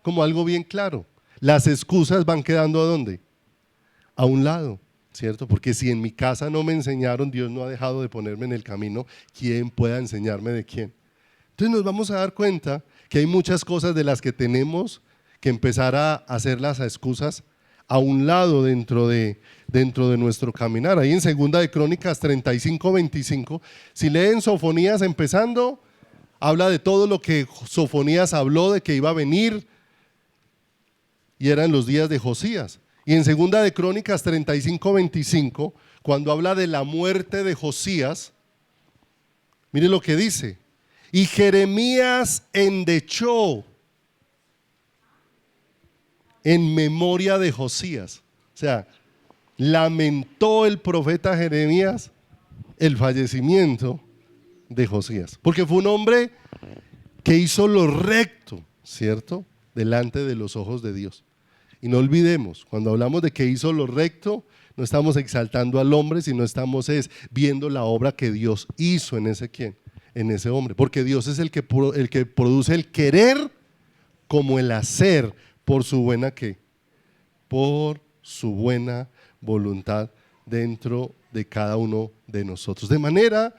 como algo bien claro. Las excusas van quedando ¿a dónde? A un lado, ¿cierto? Porque si en mi casa no me enseñaron, Dios no ha dejado de ponerme en el camino, ¿quién pueda enseñarme de quién? Entonces nos vamos a dar cuenta que hay muchas cosas de las que tenemos que empezar a hacer las excusas a un lado dentro de nuestro caminar. Ahí en 2 de Crónicas 35:25, si leen Sofonías empezando, habla de todo lo que Sofonías habló de que iba a venir y eran los días de Josías. Y en 2 de Crónicas 35:25, cuando habla de la muerte de Josías, mire lo que dice: y Jeremías endechó en memoria de Josías. O sea, lamentó el profeta Jeremías el fallecimiento de Josías, porque fue un hombre que hizo lo recto, ¿cierto? Delante de los ojos de Dios. Y no olvidemos, cuando hablamos de que hizo lo recto, no estamos exaltando al hombre, sino estamos viendo la obra que Dios hizo en ese ¿quién? En ese hombre, porque Dios es el que produce el querer como el hacer por su buena ¿qué? Por su buena voluntad dentro de cada uno de nosotros. De manera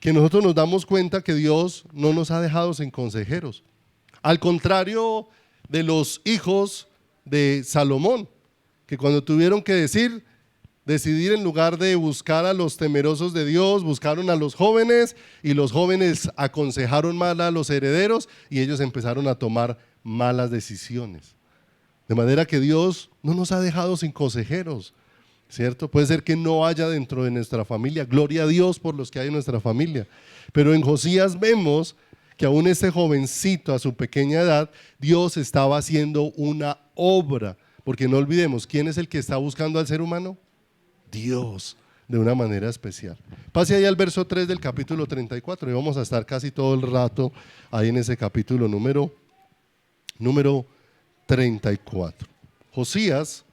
que nosotros nos damos cuenta que Dios no nos ha dejado sin consejeros. Al contrario de los hijos de Salomón, que cuando tuvieron que decidir en lugar de buscar a los temerosos de Dios, buscaron a los jóvenes y los jóvenes aconsejaron mal a los herederos y ellos empezaron a tomar malas decisiones. De manera que Dios no nos ha dejado sin consejeros, ¿cierto? Puede ser que no haya dentro de nuestra familia, gloria a Dios por los que hay en nuestra familia, pero en Josías vemos que aún este jovencito a su pequeña edad, Dios estaba haciendo una obra, porque no olvidemos, ¿quién es el que está buscando al ser humano? Dios, de una manera especial. Pase ahí al verso 3 del capítulo 34 y vamos a estar casi todo el rato ahí en ese capítulo número 34. Josías,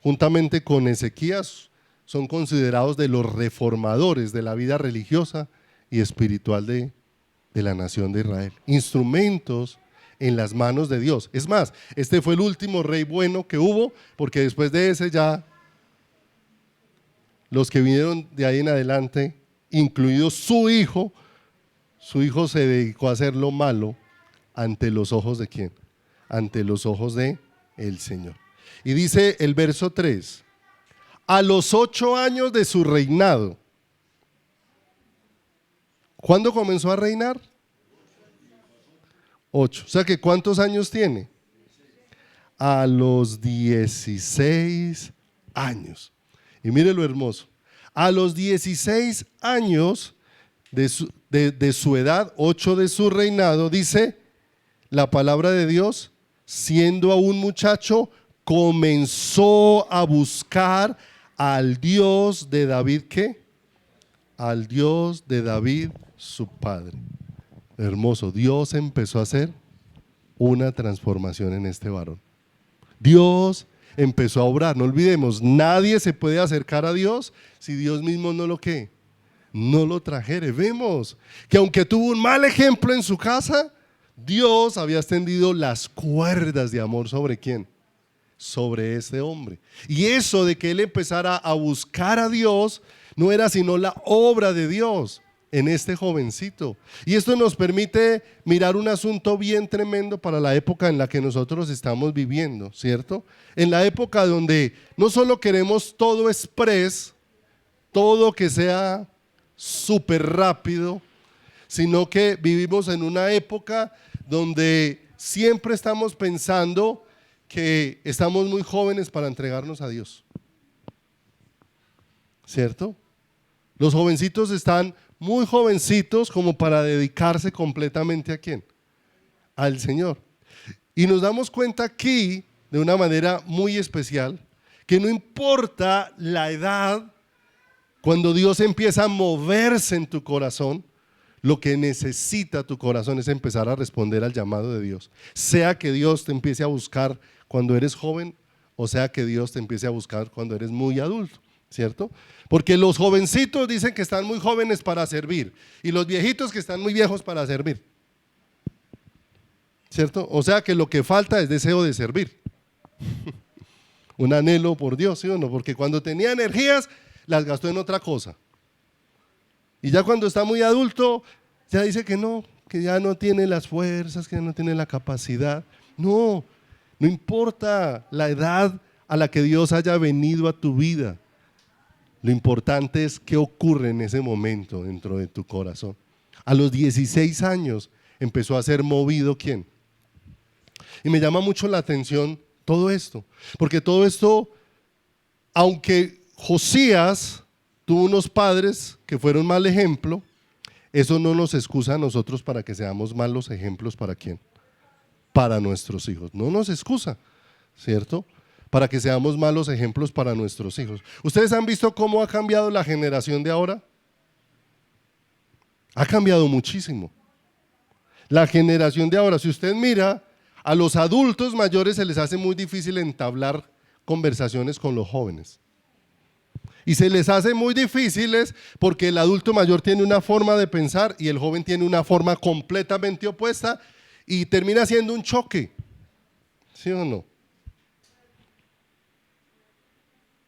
juntamente con Ezequías, son considerados de los reformadores de la vida religiosa y espiritual de la nación de Israel. Instrumentos en las manos de Dios. Es más, este fue el último rey bueno que hubo, porque después de ese ya los que vinieron de ahí en adelante, incluido su hijo se dedicó a hacer lo malo ante los ojos de ¿quién? Ante los ojos de el Señor. Y dice el verso 3, a los 8 años de su reinado. ¿Cuándo comenzó a reinar? 8. O sea que ¿cuántos años tiene? A los 16 años. Y mire lo hermoso. A los 16 años de su edad, 8 de su reinado, dice la palabra de Dios, siendo aún muchacho, comenzó a buscar al Dios de David, ¿qué? Al Dios de David, su padre. Hermoso, Dios empezó a hacer una transformación en este varón. Dios empezó a obrar, no olvidemos, nadie se puede acercar a Dios si Dios mismo no lo ¿qué? No lo trajere. Vemos que aunque tuvo un mal ejemplo en su casa, Dios había extendido las cuerdas de amor ¿sobre quién? Sobre este hombre. Y eso de que él empezara a buscar a Dios no era sino la obra de Dios en este jovencito. Y esto nos permite mirar un asunto bien tremendo para la época en la que nosotros estamos viviendo, ¿cierto? En la época donde no solo queremos todo express, todo que sea súper rápido, sino que vivimos en una época donde siempre estamos pensando que estamos muy jóvenes para entregarnos a Dios, ¿cierto? Los jovencitos están muy jovencitos como para dedicarse completamente ¿a quién? Al Señor. Y nos damos cuenta aquí, de una manera muy especial, que no importa la edad, cuando Dios empieza a moverse en tu corazón, lo que necesita tu corazón es empezar a responder al llamado de Dios. Sea que Dios te empiece a buscar cuando eres joven, o sea que Dios te empiece a buscar cuando eres muy adulto, ¿cierto? Porque los jovencitos dicen que están muy jóvenes para servir y los viejitos que están muy viejos para servir, ¿cierto? O sea que lo que falta es deseo de servir. Un anhelo por Dios, ¿sí o no? Porque cuando tenía energías las gastó en otra cosa. Y ya cuando está muy adulto, ya dice que no, que ya no tiene las fuerzas, que ya no tiene la capacidad. No, no importa la edad a la que Dios haya venido a tu vida. Lo importante es qué ocurre en ese momento dentro de tu corazón. A los 16 años empezó a ser movido ¿quién? Y me llama mucho la atención todo esto, porque todo esto, aunque Josías tuvo unos padres que fueron mal ejemplo, eso no nos excusa a nosotros para que seamos malos ejemplos ¿para quién? Para nuestros hijos. No nos excusa, ¿cierto? Para que seamos malos ejemplos para nuestros hijos. ¿Ustedes han visto cómo ha cambiado la generación de ahora? Ha cambiado muchísimo. La generación de ahora, si usted mira, a los adultos mayores se les hace muy difícil entablar conversaciones con los jóvenes. Y se les hace muy difíciles porque el adulto mayor tiene una forma de pensar y el joven tiene una forma completamente opuesta y termina siendo un choque, ¿sí o no?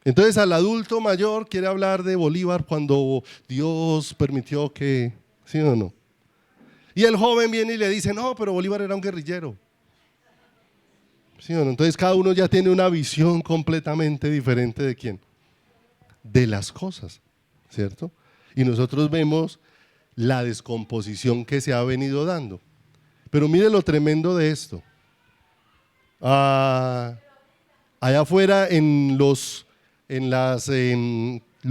Entonces al adulto mayor quiere hablar de Bolívar cuando Dios permitió que, ¿sí o no? Y el joven viene y le dice, no, pero Bolívar era un guerrillero, ¿sí o no? Entonces cada uno ya tiene una visión completamente diferente de quién, de las cosas, ¿cierto? Y nosotros vemos la descomposición que se ha venido dando. Pero mire lo tremendo de esto. Allá afuera en lo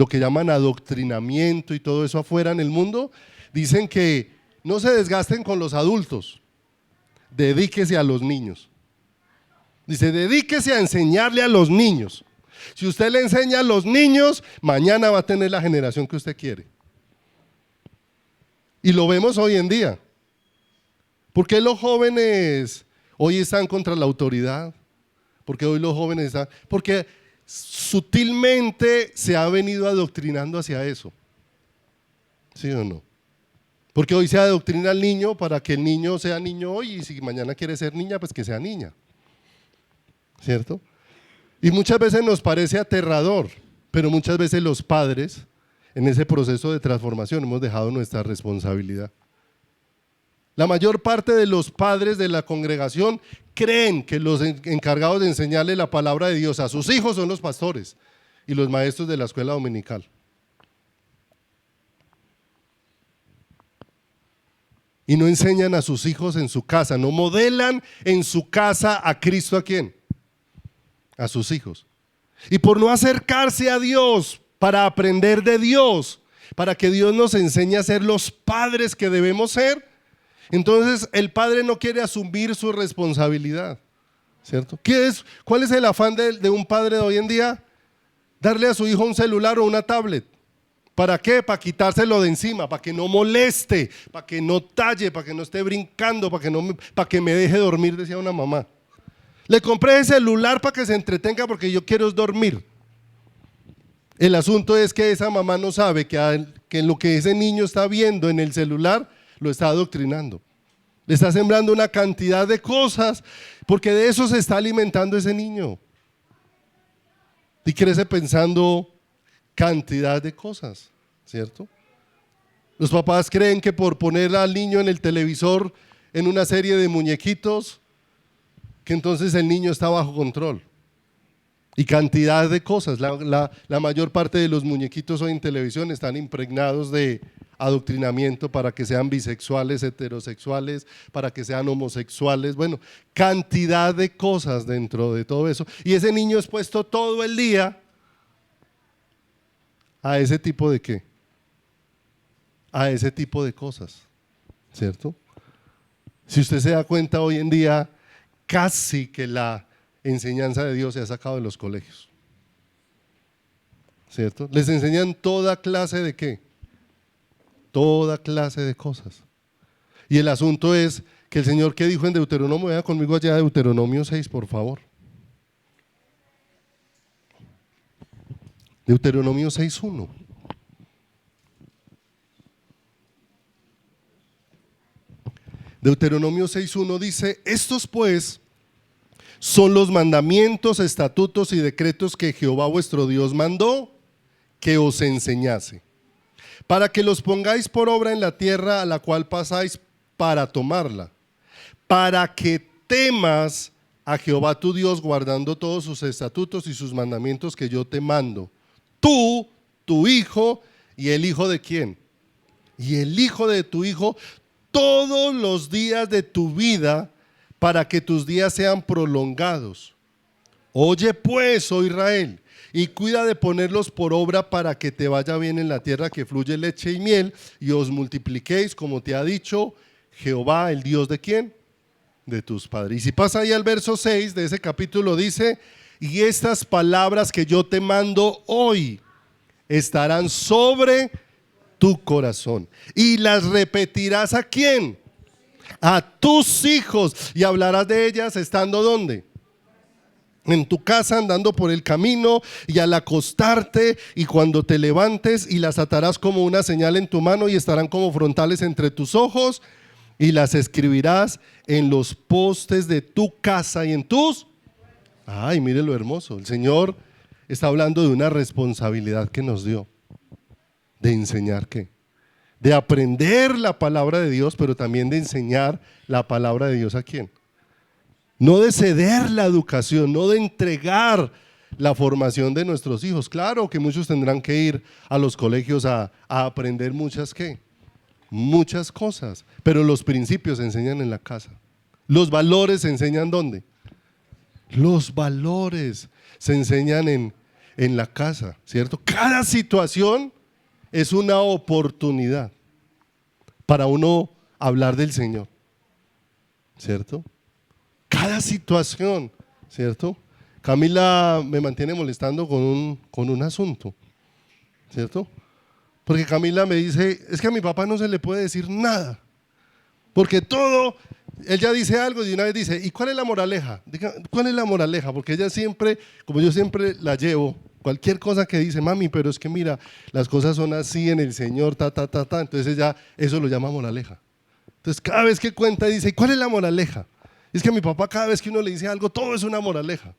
que llaman adoctrinamiento y todo eso afuera en el mundo, dicen que no se desgasten con los adultos, dedíquese a los niños. Dice, dedíquese a enseñarle a los niños. Si usted le enseña a los niños, mañana va a tener la generación que usted quiere. Y lo vemos hoy en día. ¿Por qué los jóvenes hoy están contra la autoridad? Porque hoy los jóvenes están... Porque sutilmente se ha venido adoctrinando hacia eso. ¿Sí o no? Porque hoy se adoctrina al niño para que el niño sea niño hoy y si mañana quiere ser niña, pues que sea niña, ¿cierto? Y muchas veces nos parece aterrador, pero muchas veces los padres en ese proceso de transformación hemos dejado nuestra responsabilidad. La mayor parte de los padres de la congregación creen que los encargados de enseñarle la palabra de Dios a sus hijos son los pastores y los maestros de la escuela dominical. Y no enseñan a sus hijos en su casa, no modelan en su casa a Cristo. ¿A quién? A sus hijos. Y por no acercarse a Dios para aprender de Dios, para que Dios nos enseñe a ser los padres que debemos ser, entonces el padre no quiere asumir su responsabilidad, ¿cierto? ¿Cuál es el afán de un padre de hoy en día? Darle a su hijo un celular o una tablet. ¿Para qué? Para quitárselo de encima, para que no moleste, para que no talle, para que no esté brincando, para que me deje dormir, decía una mamá. Le compré ese celular para que se entretenga porque yo quiero dormir. El asunto es que esa mamá no sabe que lo que ese niño está viendo en el celular lo está adoctrinando. Le está sembrando una cantidad de cosas porque de eso se está alimentando ese niño. Y crece pensando cantidad de cosas, ¿cierto? Los papás creen que por poner al niño en el televisor en una serie de muñequitos, que entonces el niño está bajo control. Y cantidad de cosas. La mayor parte de los muñequitos hoy en televisión están impregnados de adoctrinamiento para que sean bisexuales, heterosexuales, para que sean homosexuales. Bueno, cantidad de cosas dentro de todo eso. Y ese niño es puesto todo el día a ese tipo de ¿qué? A ese tipo de cosas, ¿cierto? Si usted se da cuenta hoy en día, casi que la enseñanza de Dios se ha sacado de los colegios, ¿cierto? Les enseñan toda clase de ¿qué? Toda clase de cosas. Y el asunto es que el Señor que dijo en Deuteronomio, vea conmigo allá Deuteronomio 6, por favor. Deuteronomio 6:1. Deuteronomio 6:1 dice: estos pues son los mandamientos, estatutos y decretos que Jehová vuestro Dios mandó que os enseñase, para que los pongáis por obra en la tierra a la cual pasáis para tomarla, para que temas a Jehová tu Dios guardando todos sus estatutos y sus mandamientos que yo te mando, tú, tu hijo y el hijo de ¿quién? Y el hijo de tu hijo todos los días de tu vida, para que tus días sean prolongados. Oye pues, oh Israel, y cuida de ponerlos por obra para que te vaya bien en la tierra que fluye leche y miel, y os multipliquéis como te ha dicho Jehová, el Dios de ¿quién? De tus padres. Y si pasa ahí al verso 6 de ese capítulo, dice: y estas palabras que yo te mando hoy estarán sobre tu corazón, y las repetirás ¿a quién? A tus hijos, y hablarás de ellas estando ¿dónde? En tu casa, andando por el camino, y al acostarte y cuando te levantes, y las atarás como una señal en tu mano y estarán como frontales entre tus ojos, y las escribirás en los postes de tu casa y en tus... Ay, mire lo hermoso. El Señor está hablando de una responsabilidad que nos dio, de enseñar ¿qué? De aprender la palabra de Dios, pero también de enseñar la palabra de Dios ¿a quién? No de ceder la educación, no de entregar la formación de nuestros hijos. Claro que muchos tendrán que ir a los colegios a aprender muchas ¿qué? Muchas cosas, pero los principios se enseñan en la casa. Los valores se enseñan ¿dónde? Los valores se enseñan en la casa, ¿cierto? Cada situación es una oportunidad para uno hablar del Señor, ¿cierto? Cada situación, ¿cierto? Camila me mantiene molestando con un asunto, ¿cierto? Porque Camila me dice: es que a mi papá no se le puede decir nada, porque todo, él ya dice algo y una vez dice: ¿y cuál es la moraleja? Diga, ¿cuál es la moraleja? Porque ella siempre, como yo siempre la llevo, Cualquier cosa que dice, mami, pero es que mira, las cosas son así en el Señor, entonces ya eso lo llama moraleja. Entonces cada vez que cuenta dice, ¿cuál es la moraleja? Es que a mi papá cada vez que uno le dice algo, todo es una moraleja.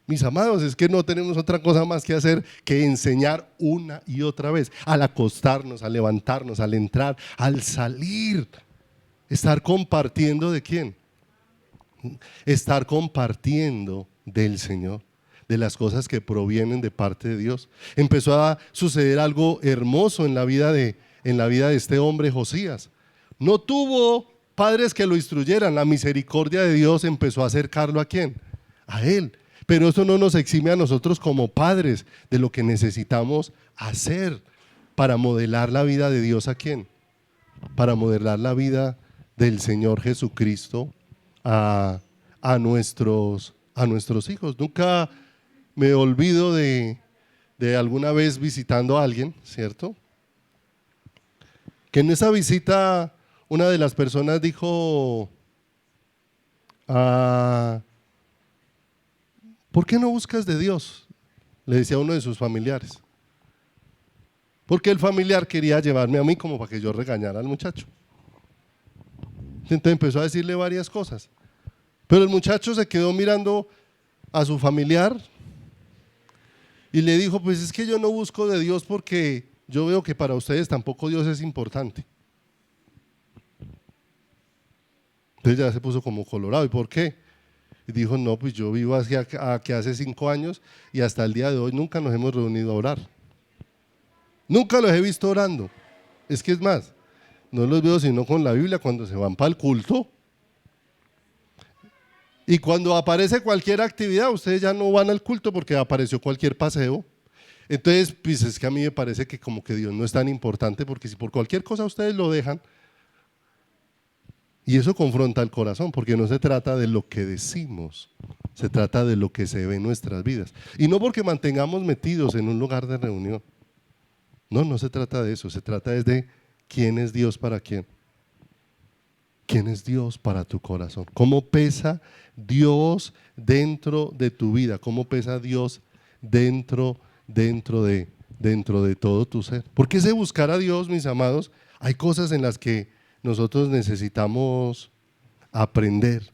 Mis amados, es que no tenemos otra cosa más que hacer que enseñar una y otra vez, al acostarnos, al levantarnos, al entrar, al salir, estar compartiendo ¿de quién? Estar compartiendo del Señor, de las cosas que provienen de parte de Dios. Empezó a suceder algo hermoso en la vida de este hombre Josías. No tuvo padres que lo instruyeran, la misericordia de Dios empezó a acercarlo ¿a quién? A él. Pero eso no nos exime a nosotros como padres de lo que necesitamos hacer para modelar la vida de Dios ¿a quién? Para modelar la vida del Señor Jesucristo a nuestros hijos. Nunca me olvido de alguna vez visitando a alguien, ¿cierto? Que en esa visita una de las personas dijo, ¿por qué no buscas de Dios? Le decía a uno de sus familiares. Porque el familiar quería llevarme a mí como para que yo regañara al muchacho. Entonces empezó a decirle varias cosas. Pero el muchacho se quedó mirando a su familiar y le dijo, pues es que yo no busco de Dios porque yo veo que para ustedes tampoco Dios es importante. Entonces ya se puso como colorado. ¿Y por qué? Y dijo, no, pues yo vivo aquí hace 5 años y hasta el día de hoy nunca nos hemos reunido a orar. Nunca los he visto orando. Es que es más, no los veo sino con la Biblia cuando se van para el culto. Y cuando aparece cualquier actividad, ustedes ya no van al culto porque apareció cualquier paseo. Entonces, pues es que a mí me parece que como que Dios no es tan importante, porque si por cualquier cosa ustedes lo dejan, y eso confronta el corazón, porque no se trata de lo que decimos, se trata de lo que se ve en nuestras vidas. Y no porque mantengamos metidos en un lugar de reunión. No se trata de eso, se trata de quién es Dios para quién. ¿Quién es Dios para tu corazón? ¿Cómo pesa Dios dentro de tu vida? ¿Cómo pesa Dios dentro de todo tu ser? Porque ese buscar a Dios, mis amados, hay cosas en las que nosotros necesitamos aprender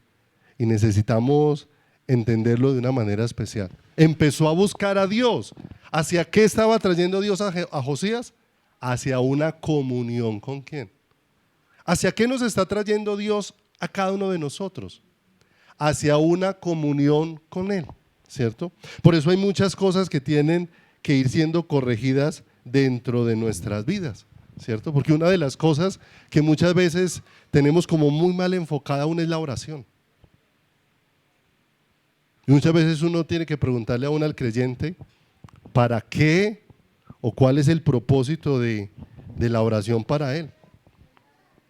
y necesitamos entenderlo de una manera especial. Empezó a buscar a Dios. ¿Hacia qué estaba trayendo Dios a Josías? Hacia una comunión ¿con quién? ¿Hacia qué nos está trayendo Dios a cada uno de nosotros? Hacia una comunión con Él, ¿cierto? Por eso hay muchas cosas que tienen que ir siendo corregidas dentro de nuestras vidas, ¿cierto? Porque una de las cosas que muchas veces tenemos como muy mal enfocada aún es la oración. Y muchas veces uno tiene que preguntarle aún al creyente, ¿para qué o cuál es el propósito de la oración para él?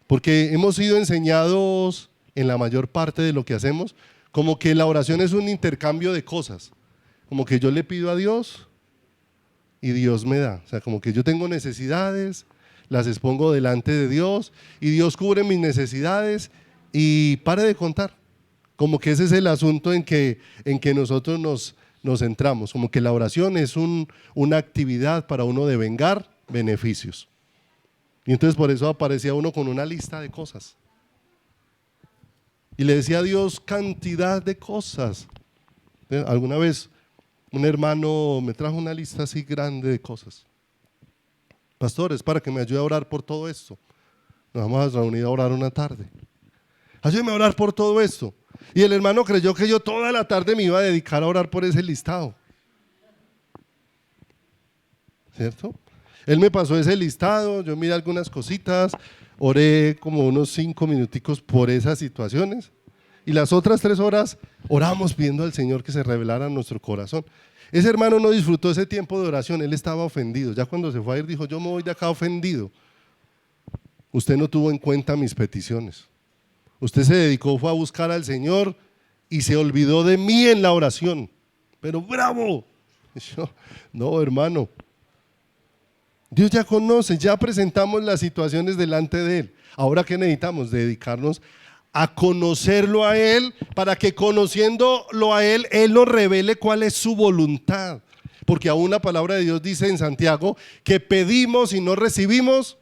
Porque hemos sido enseñados en la mayor parte de lo que hacemos como que la oración es un intercambio de cosas, como que yo le pido a Dios y Dios me da, o sea, como que yo tengo necesidades, las expongo delante de Dios y Dios cubre mis necesidades y pare de contar, como que ese es el asunto en que nosotros nos centramos, como que la oración es una actividad para uno devengar beneficios. Y entonces por eso aparecía uno con una lista de cosas. Y le decía a Dios cantidad de cosas. Alguna vez un hermano me trajo una lista así grande de cosas. Pastores, para que me ayude a orar por todo esto. Nos vamos a reunir a orar una tarde. Ayúdeme a orar por todo esto. Y el hermano creyó que yo toda la tarde me iba a dedicar a orar por ese listado. ¿Cierto? Él me pasó ese listado, yo miré algunas cositas, oré como unos 5 minuticos por esas situaciones y las otras 3 horas oramos pidiendo al Señor que se revelara en nuestro corazón. Ese hermano no disfrutó ese tiempo de oración, él estaba ofendido. Ya cuando se fue a ir dijo, yo me voy de acá ofendido. Usted no tuvo en cuenta mis peticiones. Usted se dedicó, fue a buscar al Señor y se olvidó de mí en la oración. Pero ¡bravo! Yo, no, hermano. Dios ya conoce, ya presentamos las situaciones delante de Él. Ahora, ¿qué necesitamos? Dedicarnos a conocerlo a Él, para que conociéndolo a Él, Él nos revele cuál es su voluntad. porque aún la palabra de Dios dice en Santiago que pedimos y no recibimos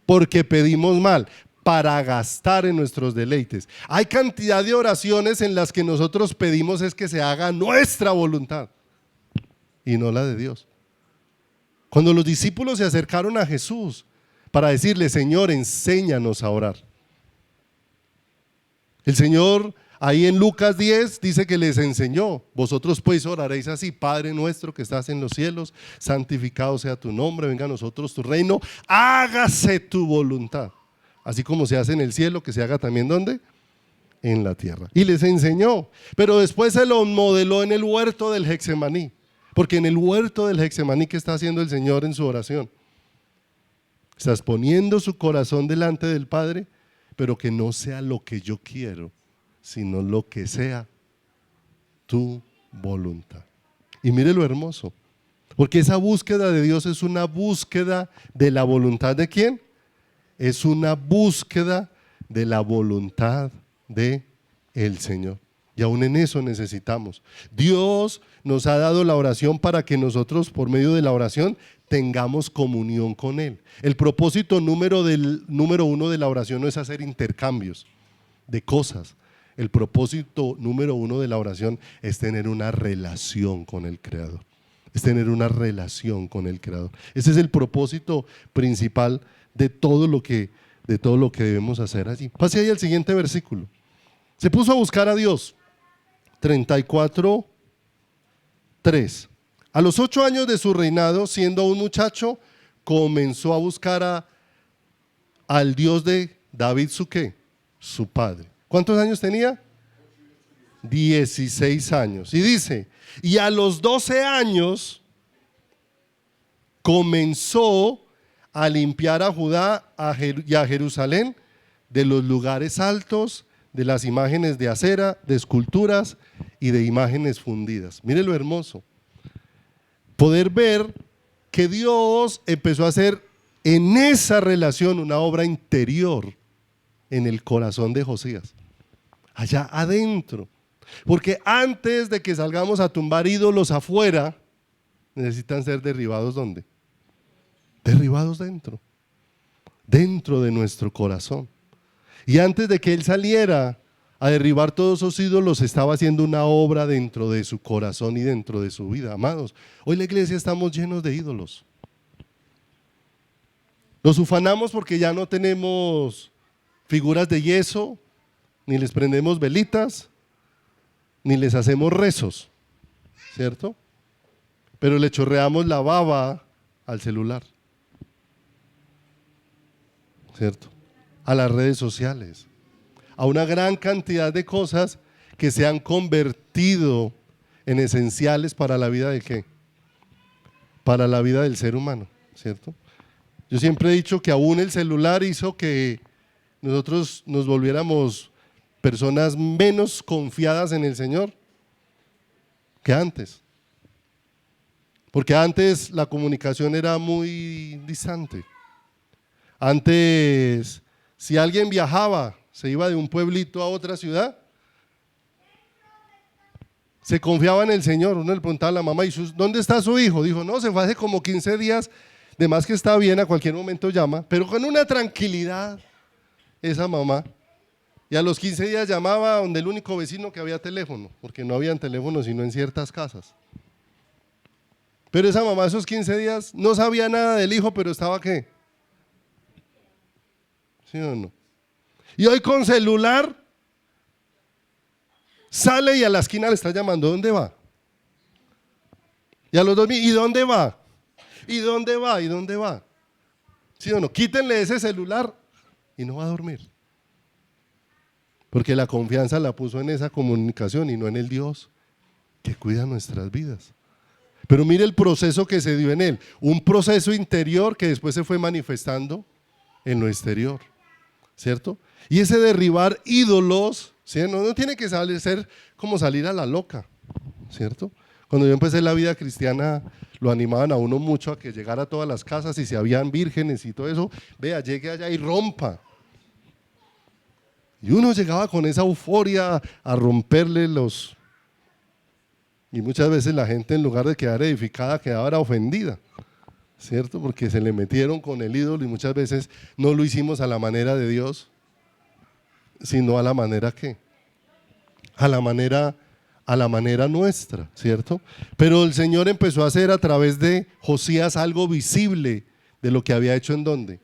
porque pedimos mal, para gastar en nuestros deleites. Hay cantidad de oraciones en las que nosotros pedimos es que se haga nuestra voluntad y no la de Dios. Cuando los discípulos se acercaron a Jesús para decirle: Señor, enséñanos a orar, el Señor ahí en Lucas 10 dice que les enseñó: vosotros pues oraréis así: Padre nuestro que estás en los cielos, santificado sea tu nombre, venga a nosotros tu reino, hágase tu voluntad, así como se hace en el cielo, que se haga también ¿dónde? En la tierra. Y les enseñó, pero después se lo modeló en el huerto del Getsemaní, porque en el huerto del Getsemaní, ¿qué está haciendo el Señor en su oración? Estás poniendo su corazón delante del Padre, pero que no sea lo que yo quiero, sino lo que sea tu voluntad. Y mire lo hermoso, porque esa búsqueda de Dios es una búsqueda de la voluntad ¿de quién? Es una búsqueda de la voluntad de el Señor. Y aún en eso necesitamos. Dios nos ha dado la oración para que nosotros, por medio de la oración, tengamos comunión con Él. El propósito número uno de la oración no es hacer intercambios de cosas. El propósito número uno de la oración es tener una relación con el Creador. Es tener una relación con el Creador. Ese es el propósito principal de todo lo que debemos hacer allí. Pase ahí al siguiente versículo. Se puso a buscar a Dios. 34:3. A los 8 años de su reinado, siendo un muchacho, comenzó a buscar al Dios de David, ¿su qué? Su padre. ¿Cuántos años tenía? 16 años. Y dice, y a los 12 años comenzó a limpiar a Judá y a Jerusalén de los lugares altos, de las imágenes de acera, de esculturas y de imágenes fundidas. Mire lo hermoso. Poder ver que Dios empezó a hacer en esa relación una obra interior en el corazón de Josías, allá adentro. Porque antes de que salgamos a tumbar ídolos afuera, necesitan ser derribados ¿dónde? Derribados dentro de nuestro corazón. Y antes de que él saliera a derribar todos esos ídolos, estaba haciendo una obra dentro de su corazón y dentro de su vida. Amados, hoy la iglesia estamos llenos de ídolos. Nos ufanamos porque ya no tenemos figuras de yeso, ni les prendemos velitas, ni les hacemos rezos, ¿cierto? Pero le chorreamos la baba al celular, ¿cierto? A las redes sociales, a una gran cantidad de cosas que se han convertido en esenciales para la vida de ¿qué? Para la vida del ser humano, ¿cierto? Yo siempre he dicho que aún el celular hizo que nosotros nos volviéramos personas menos confiadas en el Señor que antes. Porque antes la comunicación era muy distante. Antes, si alguien viajaba, se iba de un pueblito a otra ciudad, se confiaba en el Señor. Uno le preguntaba a la mamá: ¿y dónde está su hijo? Dijo: no, se fue hace como 15 días, de más que está bien, a cualquier momento llama, pero con una tranquilidad esa mamá. Y a los 15 días llamaba donde el único vecino que había teléfono, porque no habían teléfono sino en ciertas casas. Pero esa mamá esos 15 días no sabía nada del hijo, pero estaba ¿qué? ¿Sí o no? Y hoy con celular sale y a la esquina le está llamando: ¿dónde va? Y a los 2 ¿y dónde va? ¿Y dónde va? ¿Y dónde va? ¿Sí o no? Quítenle ese celular y no va a dormir. Porque la confianza la puso en esa comunicación y no en el Dios que cuida nuestras vidas. Pero mire el proceso que se dio en él, un proceso interior que después se fue manifestando en lo exterior, ¿cierto? Y ese derribar ídolos, ¿sí? No tiene que ser como salir a la loca, ¿cierto? Cuando yo empecé la vida cristiana, lo animaban a uno mucho a que llegara a todas las casas y si habían vírgenes y todo eso, vea, llegue allá y rompa. Y uno llegaba con esa euforia a romperle los Y muchas veces la gente, en lugar de quedar edificada, quedaba ofendida, ¿cierto? Porque se le metieron con el ídolo y muchas veces no lo hicimos a la manera de Dios, sino a la manera ¿qué? A la manera nuestra, ¿cierto? Pero el Señor empezó a hacer a través de Josías algo visible de lo que había hecho ¿en dónde?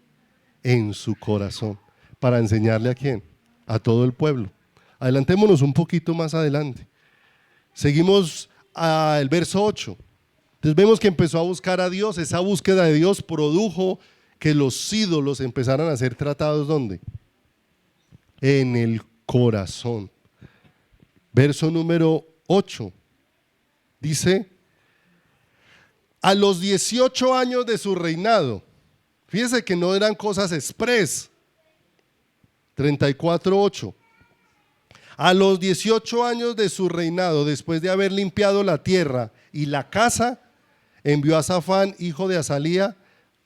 En su corazón, para enseñarle ¿a quién? A todo el pueblo. Adelantémonos un poquito más adelante. Seguimos al verso 8. Entonces vemos que empezó a buscar a Dios. Esa búsqueda de Dios produjo que los ídolos empezaran a ser tratados ¿dónde? En el corazón. Verso número 8. Dice, a los 18 años de su reinado, fíjese que no eran cosas express. 34:8. A los 18 años de su reinado, después de haber limpiado la tierra y la casa, envió a Safán, hijo de Azalía,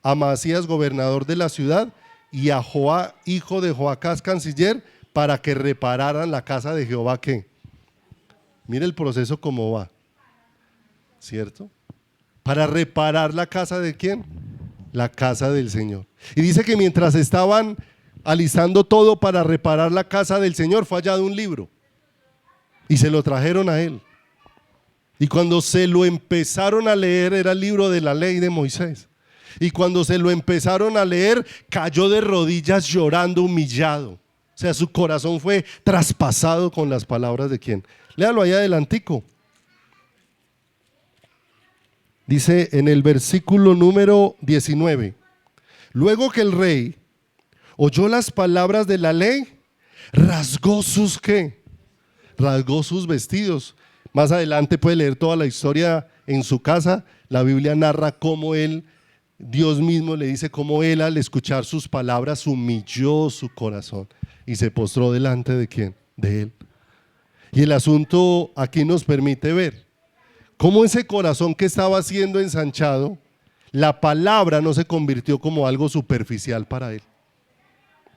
a Maasías, gobernador de la ciudad, y a Joá, hijo de Joacás, canciller, para que repararan la casa de Jehová. ¿Qué? Mire el proceso cómo va, ¿cierto? Para reparar la casa de ¿quién? La casa del Señor. Y dice que mientras estaban alistando todo para reparar la casa del Señor, fue hallado un libro y se lo trajeron a él. Y cuando se lo empezaron a leer, era el libro de la ley de Moisés. Y cuando se lo empezaron a leer, cayó de rodillas llorando, humillado. O sea, su corazón fue traspasado con las palabras de ¿quién? Léalo ahí adelantico. Dice en el versículo número 19: luego que el rey oyó las palabras de la ley, rasgó sus ¿qué? Rasgó sus vestidos. Más adelante puede leer toda la historia en su casa. La Biblia narra cómo él, Dios mismo le dice cómo él, al escuchar sus palabras, humilló su corazón y se postró delante de ¿quién? De él. Y el asunto aquí nos permite ver cómo ese corazón que estaba siendo ensanchado, la palabra no se convirtió como algo superficial para él.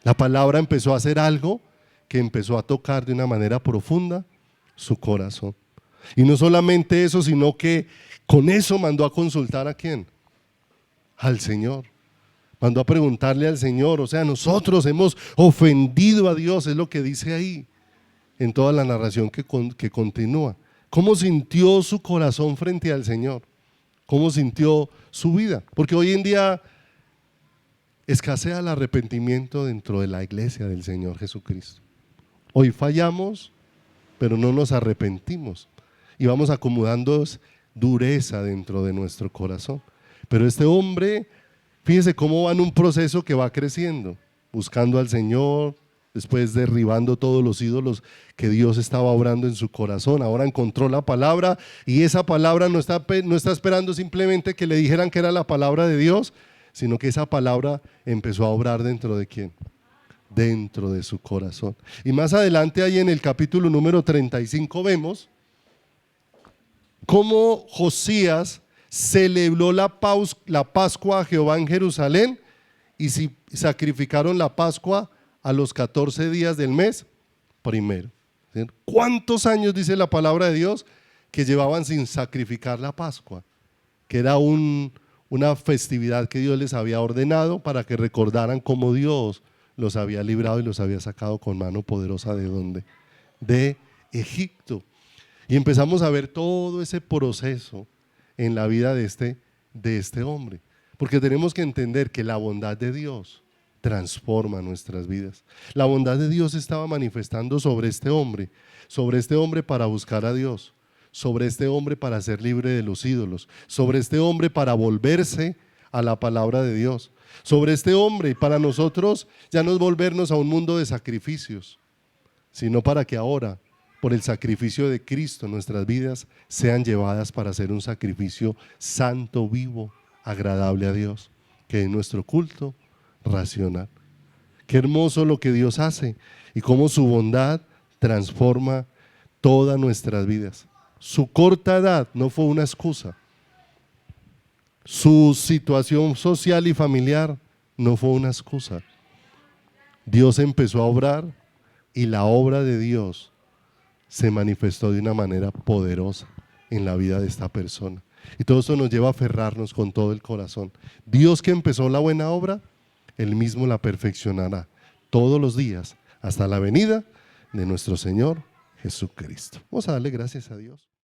La palabra empezó a hacer algo que empezó a tocar de una manera profunda su corazón. Y no solamente eso, sino que con eso mandó a consultar ¿a quién? Al Señor. Mandó a preguntarle al Señor. O sea, nosotros hemos ofendido a Dios, es lo que dice ahí en toda la narración que continúa. ¿Cómo sintió su corazón frente al Señor? ¿Cómo sintió su vida? Porque hoy en día escasea el arrepentimiento dentro de la iglesia del Señor Jesucristo. Hoy fallamos, pero no nos arrepentimos y vamos acomodando dureza dentro de nuestro corazón. Pero este hombre, fíjese cómo va en un proceso que va creciendo, buscando al Señor, después derribando todos los ídolos que Dios estaba obrando en su corazón. Ahora encontró la palabra y esa palabra no está esperando simplemente que le dijeran que era la palabra de Dios, sino que esa palabra empezó a obrar dentro de ¿quién? Dentro de su corazón. Y más adelante ahí en el capítulo número 35 vemos cómo Josías celebró la Pascua a Jehová en Jerusalén y sacrificaron la Pascua a los 14 días del mes primero. ¿Cuántos años dice la palabra de Dios que llevaban sin sacrificar la Pascua? Que era una festividad que Dios les había ordenado para que recordaran cómo Dios los había librado y los había sacado con mano poderosa ¿de dónde? De Egipto. Y empezamos a ver todo ese proceso en la vida de este hombre, porque tenemos que entender que la bondad de Dios transforma nuestras vidas. La bondad de Dios estaba manifestando sobre este hombre para buscar a Dios, sobre este hombre para ser libre de los ídolos, sobre este hombre para volverse a la palabra de Dios, sobre este hombre para nosotros ya no es volvernos a un mundo de sacrificios, sino para que ahora, por el sacrificio de Cristo, nuestras vidas sean llevadas para hacer un sacrificio santo, vivo, agradable a Dios, que es nuestro culto racional. Qué hermoso lo que Dios hace y cómo su bondad transforma todas nuestras vidas. Su corta edad no fue una excusa. Su situación social y familiar no fue una excusa. Dios empezó a obrar y la obra de Dios se manifestó de una manera poderosa en la vida de esta persona. Y todo eso nos lleva a aferrarnos con todo el corazón. Dios que empezó la buena obra, Él mismo la perfeccionará todos los días hasta la venida de nuestro Señor Jesucristo. Vamos a darle gracias a Dios.